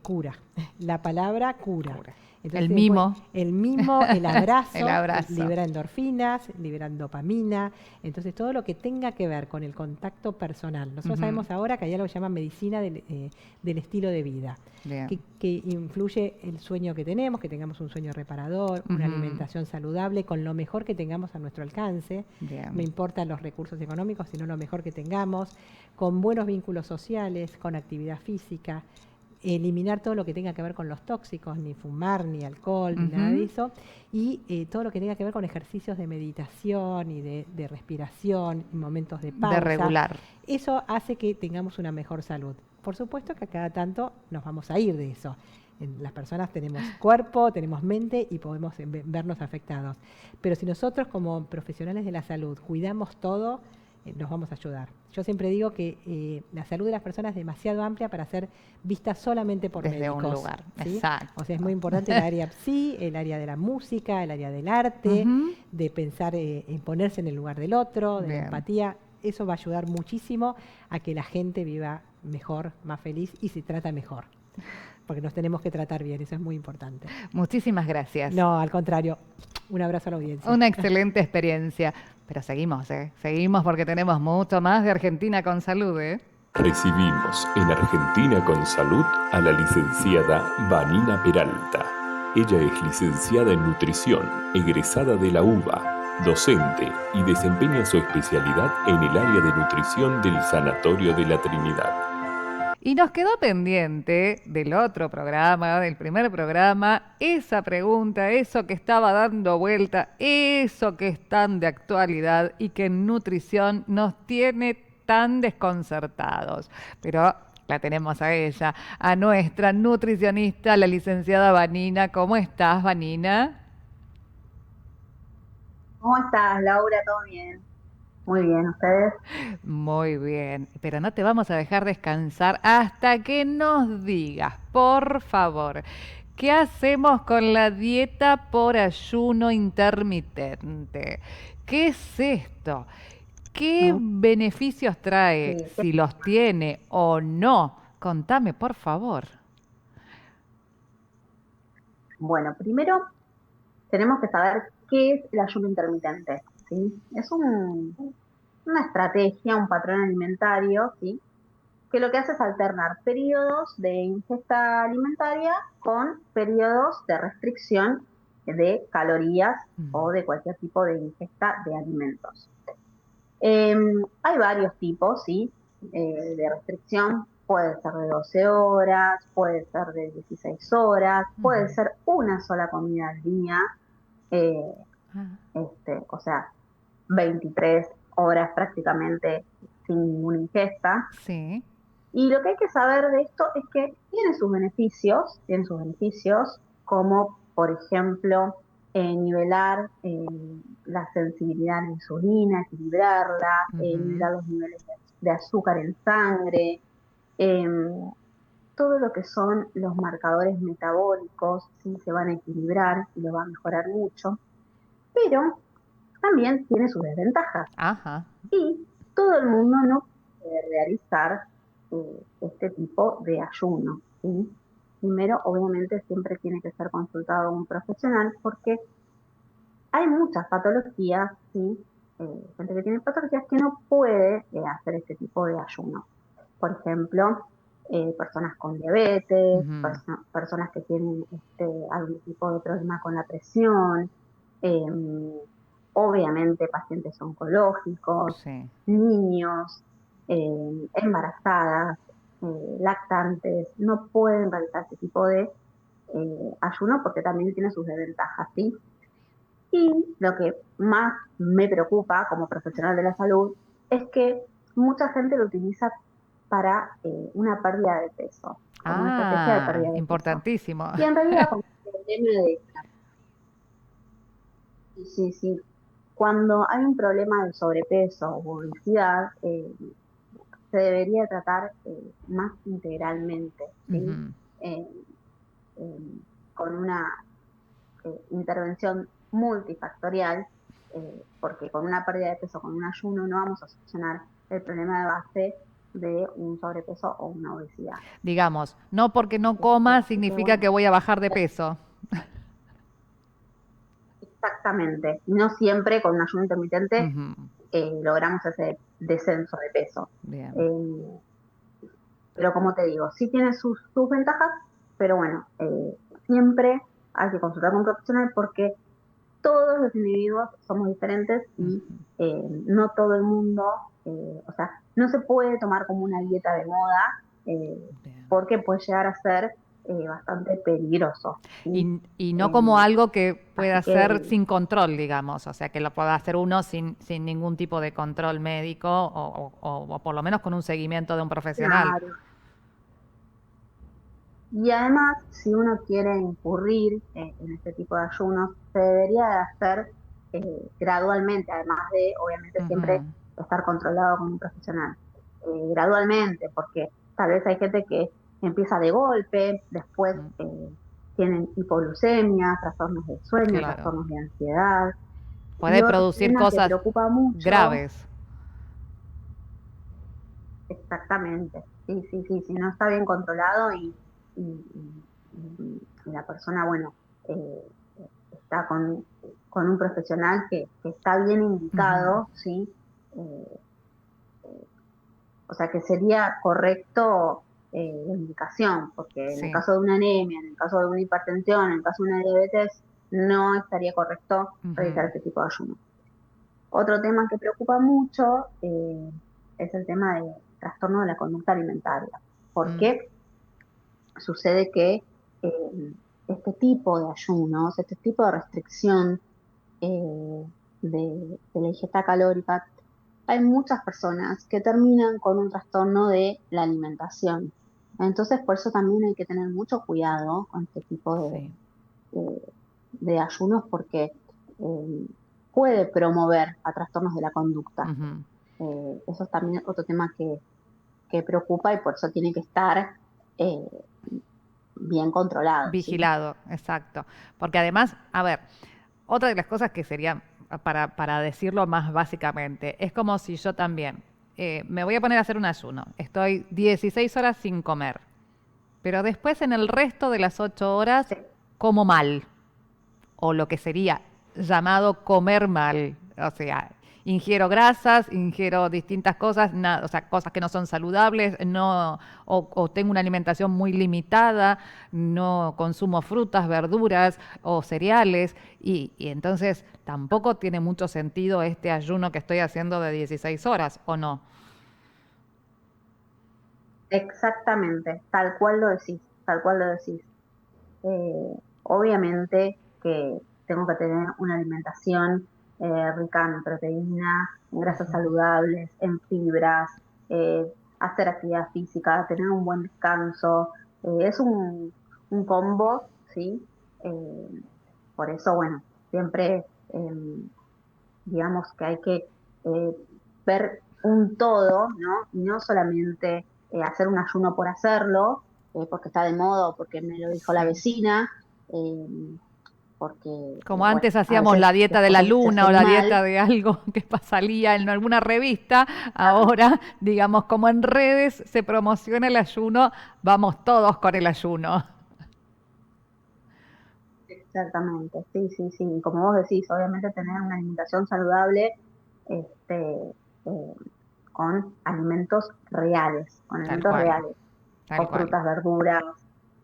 cura, la palabra cura. Cura. Entonces, El mimo. bueno, el mimo, el abrazo, El abrazo. libera endorfinas, liberan dopamina. Entonces todo lo que tenga que ver con el contacto personal. Nosotros Ujú. sabemos ahora que hay algo que se llama medicina del estilo de vida. Bien. Que influye el sueño que tenemos, que tengamos un sueño reparador, una Ujú. alimentación saludable, con lo mejor que tengamos a nuestro alcance. Bien. No importan los recursos económicos, sino lo mejor que tengamos, con buenos vínculos sociales, con actividad física, eliminar todo lo que tenga que ver con los tóxicos, ni fumar, ni alcohol, ni nada Ujú. de eso, y todo lo que tenga que ver con ejercicios de meditación y de respiración, y momentos de pausa. De regular. Eso hace que tengamos una mejor salud. Por supuesto que a cada tanto nos vamos a ir de eso. Las personas tenemos cuerpo, tenemos mente y podemos vernos afectados. Pero si nosotros como profesionales de la salud cuidamos todo, nos vamos a ayudar. Yo siempre digo que la salud de las personas es demasiado amplia para ser vista solamente por Desde médicos. un lugar. ¿sí? Exacto. O sea, es muy importante el área psi, el área de la música, el área del arte, Ujú. de pensar en ponerse en el lugar del otro, de la Bien. empatía. Eso va a ayudar muchísimo a que la gente viva mejor, más feliz y se trata mejor. Porque nos tenemos que tratar bien, eso es muy importante. Muchísimas gracias. No, al contrario, un abrazo a la audiencia. Una excelente experiencia. Pero seguimos, ¿eh? Seguimos porque tenemos mucho más de Argentina con Salud, ¿eh? Recibimos en Argentina con Salud a la licenciada Vanina Peralta. Ella es licenciada en nutrición, egresada de la UBA, docente y desempeña su especialidad en el área de nutrición del Sanatorio de la Trinidad. Y nos quedó pendiente del otro programa, del primer programa, esa pregunta, eso que estaba dando vuelta, eso que es tan de actualidad y que en nutrición nos tiene tan desconcertados. Pero la tenemos a ella, a nuestra nutricionista, la licenciada Vanina. ¿Cómo estás, Vanina? ¿Cómo estás, Laura? ¿Todo bien? Muy bien, ¿ustedes? Muy bien, pero no te vamos a dejar descansar hasta que nos digas, por favor, ¿qué hacemos con la dieta por ayuno intermitente? ¿Qué es esto? ¿Qué ¿no? beneficios trae? Sí, Si los tiene o no. Contame, por favor. bueno, primero tenemos que saber qué es el ayuno intermitente, ¿sí? Es una estrategia, un patrón alimentario, ¿sí? Que lo que hace es alternar periodos de ingesta alimentaria con periodos de restricción de calorías o de cualquier tipo de ingesta de alimentos. Eh, Hay varios tipos, ¿sí? De restricción. Puede ser de 12 horas, puede ser de 16 horas, puede ser una sola comida al día, eh, Ah, o sea, 23 horas prácticamente sin ninguna ingesta. sí. Y lo que hay que saber de esto es que tiene sus beneficios, como por ejemplo nivelar la sensibilidad a la insulina, equilibrarla, Ujú. nivelar los niveles de azúcar en sangre, em, todo lo que son los marcadores metabólicos, sí se van a equilibrar y lo va a mejorar mucho, pero también tiene sus desventajas. Ajá. Y todo el mundo no puede realizar este tipo de ayuno, ¿sí? Primero, obviamente, siempre tiene que ser consultado un profesional porque hay muchas patologías, ¿sí? Gente que tiene patologías que no puede hacer este tipo de ayuno. Por ejemplo, personas con diabetes, Ujú. personas que tienen algún tipo de problema con la presión, em, obviamente pacientes oncológicos, Sí. niños, embarazadas, lactantes, no pueden realizar este tipo de ayuno porque también tiene sus desventajas, ¿sí? Y lo que más me preocupa como profesional de la salud es que mucha gente lo utiliza para una pérdida de peso, como una estrategia de Ah, pérdida de peso. importantísimo. Y en realidad, con el problema de, sí, sí, sí, cuando hay un problema de sobrepeso o obesidad, se debería tratar más integralmente, ¿sí? Ujú. Eh, eh, con una intervención multifactorial, porque con una pérdida de peso, con un ayuno, no vamos a solucionar el problema de base de un sobrepeso o una obesidad. Digamos, no porque no coma Así que significa que bueno, voy a bajar de peso. exactamente. No siempre con un ayuno intermitente Ujú. logramos ese descenso de peso. Bien. Eh, pero como te digo, sí tiene sus ventajas, pero bueno, siempre hay que consultar con un profesional porque todos los individuos somos diferentes y Ujú. no todo el mundo, o sea, no se puede tomar como una dieta de moda Bien. porque puede llegar a ser bastante peligroso, ¿sí? Y no como Eh, algo que pueda Así ser que, sin control, digamos, o sea, que lo pueda hacer uno sin ningún tipo de control médico o por lo menos con un seguimiento de un profesional. claro. Y además, si uno quiere incurrir en este tipo de ayunos, se debería de hacer gradualmente, además de, obviamente, siempre Ujú. estar controlado con un profesional. Gradualmente, porque tal vez hay gente que empieza de golpe, después Mm. tienen hipoglucemia, trastornos de sueño, Claro. trastornos de ansiedad. Y Puede otro producir tema que cosas preocupa mucho, graves. exactamente, sí, sí, sí, si no está bien controlado y la persona, bueno, eh, está con un profesional que está bien Ujú. indicado, ¿sí? Eh, o sea, que sería correcto la indicación, porque en el Sí. caso de una anemia, en el caso de una hipertensión, en el caso de una diabetes, no estaría correcto realizar Ujú. este tipo de ayuno. Otro tema que preocupa mucho es el tema de trastorno de la conducta alimentaria. ¿Por Mm. qué? Sucede que eh, este tipo de ayunos, este tipo de restricción de la ingesta calórica, hay muchas personas que terminan con un trastorno de la alimentación. Entonces, por eso también hay que tener mucho cuidado con este tipo Sí. de ayunos porque eh, puede promover a trastornos de la conducta. Ujú. Eso es también otro tema que preocupa y por eso tiene que estar eh, bien controlado, ¿sí? Vigilado, exacto. Porque además, a ver, otra de las cosas que sería para decirlo más básicamente. Es como si yo también me voy a poner a hacer un ayuno. Estoy 16 horas sin comer, pero después en el resto de las 8 horas Sí, como mal, o lo que sería llamado comer mal. O sea, ingiero grasas, ingiero distintas cosas, o sea, cosas que no son saludables, no, o tengo una alimentación muy limitada, no consumo frutas, verduras o cereales, y entonces tampoco tiene mucho sentido este ayuno que estoy haciendo de 16 horas, ¿o no? exactamente, tal cual lo decís, tal cual lo decís. Obviamente que tengo que tener una alimentación rica en proteína, en grasas Ujú. saludables, en fibras, eh, hacer actividad física, tener un buen descanso. Es un combo, ¿sí? Eh, por eso, bueno, siempre digamos que hay que eh, ver un todo, ¿no? Y no solamente hacer un ayuno por hacerlo, porque está de moda o porque me lo dijo la Sí. vecina, eh, porque, Como bueno, antes a hacíamos veces la dieta las de la cosas se luna o hacen la mal. dieta de algo que salía en alguna revista, ahora, digamos, como en redes se promociona el ayuno, vamos todos con el ayuno. Exactamente, sí, sí, sí. Y como vos decís, obviamente tener una alimentación saludable, este, eh, con Tal alimentos cual, reales, tal con cual. frutas, verduras,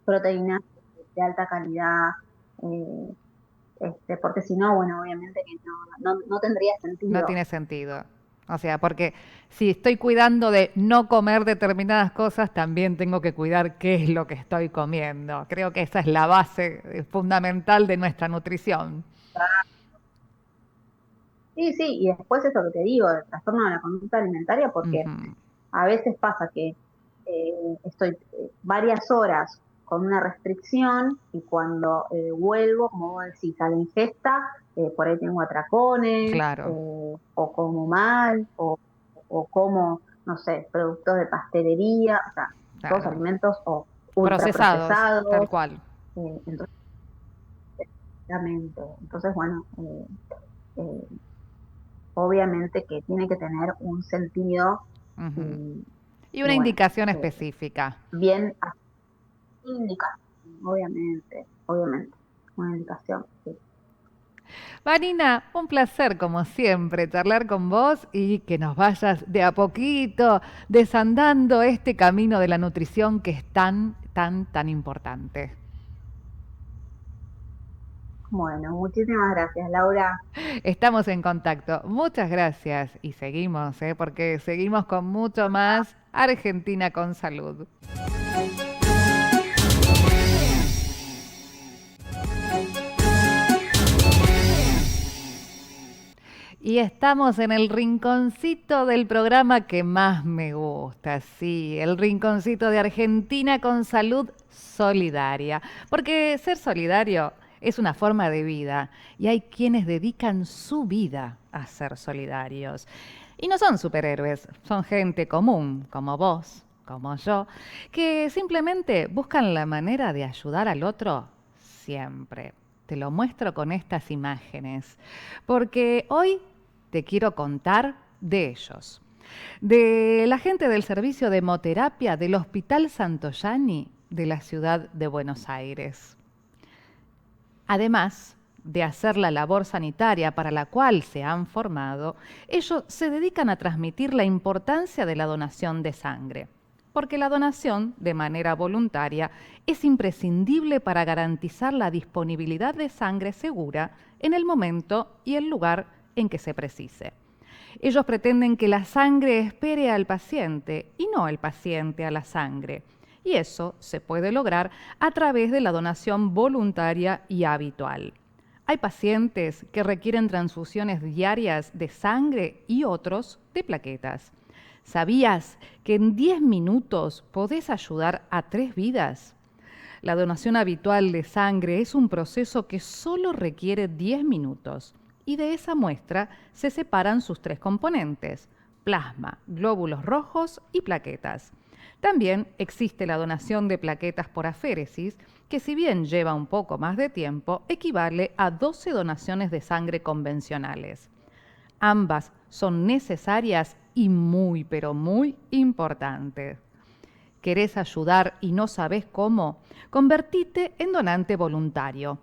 proteínas de alta calidad, eh, porque si no, bueno, obviamente que no tendría No sentido. tiene sentido. O sea, porque si estoy cuidando de no comer determinadas cosas, también tengo que cuidar qué es lo que estoy comiendo. Creo que esa es la base fundamental de nuestra nutrición. Sí, sí, y después eso que te digo, el trastorno de la conducta alimentaria, porque Ujú. a veces pasa que estoy varias horas con una restricción y cuando vuelvo, como vos decís, a la ingesta, por ahí tengo atracones, Claro, o como mal, o como, no sé, productos de pastelería, o sea, todos claro. alimentos o Procesados, tal ultraprocesados. cual. Entonces, realmente, entonces, bueno, eh, obviamente que tiene que tener un sentido Ujú. y, Y y una bueno, indicación eh, específica. bien indicación, obviamente, obviamente, una indicación, sí. Marina, un placer como siempre charlar con vos y que nos vayas de a poquito desandando este camino de la nutrición que es tan, tan, tan importante. Bueno, muchísimas gracias, Laura. Estamos en contacto. Muchas gracias y seguimos, porque seguimos con mucho más Argentina con salud. Y estamos en el rinconcito del programa que más me gusta, sí, el rinconcito de Argentina con salud solidaria. Porque ser solidario es una forma de vida y hay quienes dedican su vida a ser solidarios. Y no son superhéroes, son gente común, como vos, como yo, que simplemente buscan la manera de ayudar al otro siempre. Te lo muestro con estas imágenes, porque hoy te quiero contar de ellos, de la gente del servicio de hemoterapia del Hospital Santoyani de la ciudad de Buenos Aires. Además de hacer la labor sanitaria para la cual se han formado, ellos se dedican a transmitir la importancia de la donación de sangre, porque la donación, de manera voluntaria, es imprescindible para garantizar la disponibilidad de sangre segura en el momento y el lugar en que se precise. Ellos pretenden que la sangre espere al paciente y no el paciente a la sangre. Y eso se puede lograr a través de la donación voluntaria y habitual. Hay pacientes que requieren transfusiones diarias de sangre y otros de plaquetas. ¿Sabías que en 10 minutos podés ayudar a 3 vidas? La donación habitual de sangre es un proceso que solo requiere 10 minutos y de esa muestra se separan sus 3 componentes: plasma, glóbulos rojos y plaquetas. También existe la donación de plaquetas por aféresis, que si bien lleva un poco más de tiempo, equivale a 12 donaciones de sangre convencionales. Ambas son necesarias y muy, pero muy importantes. ¿Querés ayudar y no sabés cómo? Convertite en donante voluntario.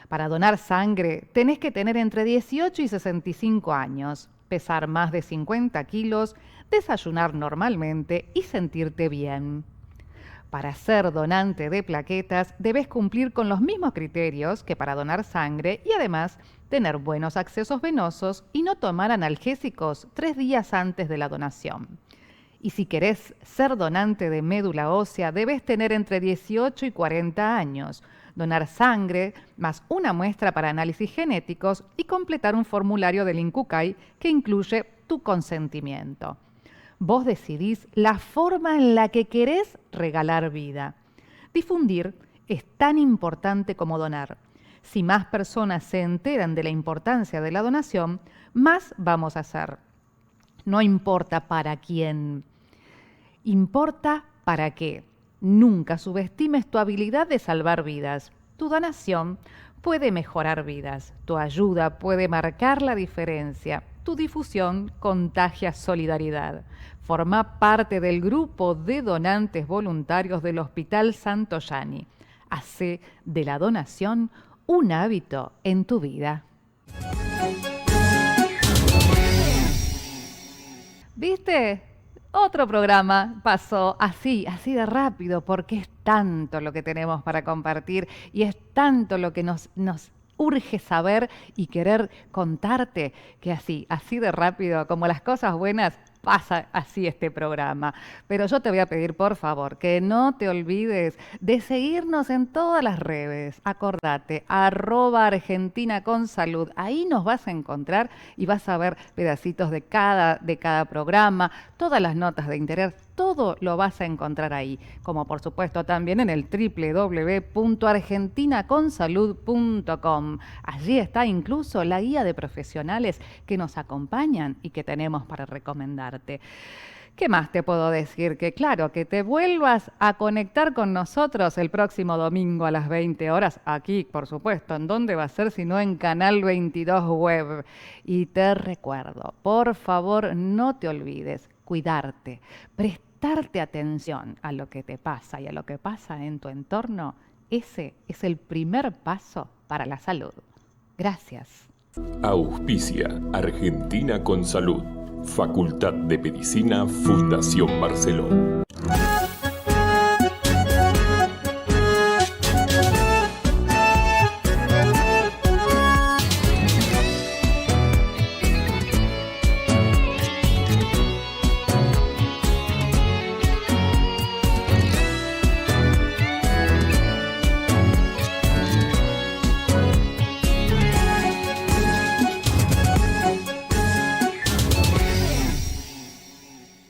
Para donar sangre tenés que tener entre 18 y 65 años, pesar más de 50 kilos, desayunar normalmente y sentirte bien. Para ser donante de plaquetas debes cumplir con los mismos criterios que para donar sangre y además tener buenos accesos venosos y no tomar analgésicos 3 días antes de la donación. Y si querés ser donante de médula ósea, debes tener entre 18 y 40 años, donar sangre, más una muestra para análisis genéticos y completar un formulario del INCUCAI que incluye tu consentimiento. Vos decidís la forma en la que querés regalar vida. Difundir es tan importante como donar. Si más personas se enteran de la importancia de la donación, más vamos a hacer. No importa para quién, importa para qué. Nunca subestimes tu habilidad de salvar vidas. Tu donación puede mejorar vidas. Tu ayuda puede marcar la diferencia. Tu difusión contagia solidaridad. Forma parte del grupo de donantes voluntarios del Hospital Santo Yani. Hace de la donación un hábito en tu vida. ¿Viste? Otro programa pasó así de rápido, porque es tanto lo que tenemos para compartir y es tanto lo que nos urge saber y querer contarte, que así de rápido, como las cosas buenas, pasa así este programa. Pero yo te voy a pedir, por favor, que no te olvides de seguirnos en todas las redes. Acordate, @ArgentinaConSalud. Ahí nos vas a encontrar y vas a ver pedacitos de cada programa, todas las notas de interés, todo lo vas a encontrar ahí, como por supuesto también en el www.argentinaconsalud.com. Allí está incluso la guía de profesionales que nos acompañan y que tenemos para recomendarte. ¿Qué más te puedo decir? Que claro, que te vuelvas a conectar con nosotros el próximo domingo a las 20 horas, aquí por supuesto. ¿En dónde va a ser si no en Canal 22 Web? Y te recuerdo, por favor, no te olvides cuidarte, prestarte atención a lo que te pasa y a lo que pasa en tu entorno. Ese es el primer paso para la salud. Gracias. Auspicia Argentina con Salud. Facultad de Medicina, Fundación Barcelona.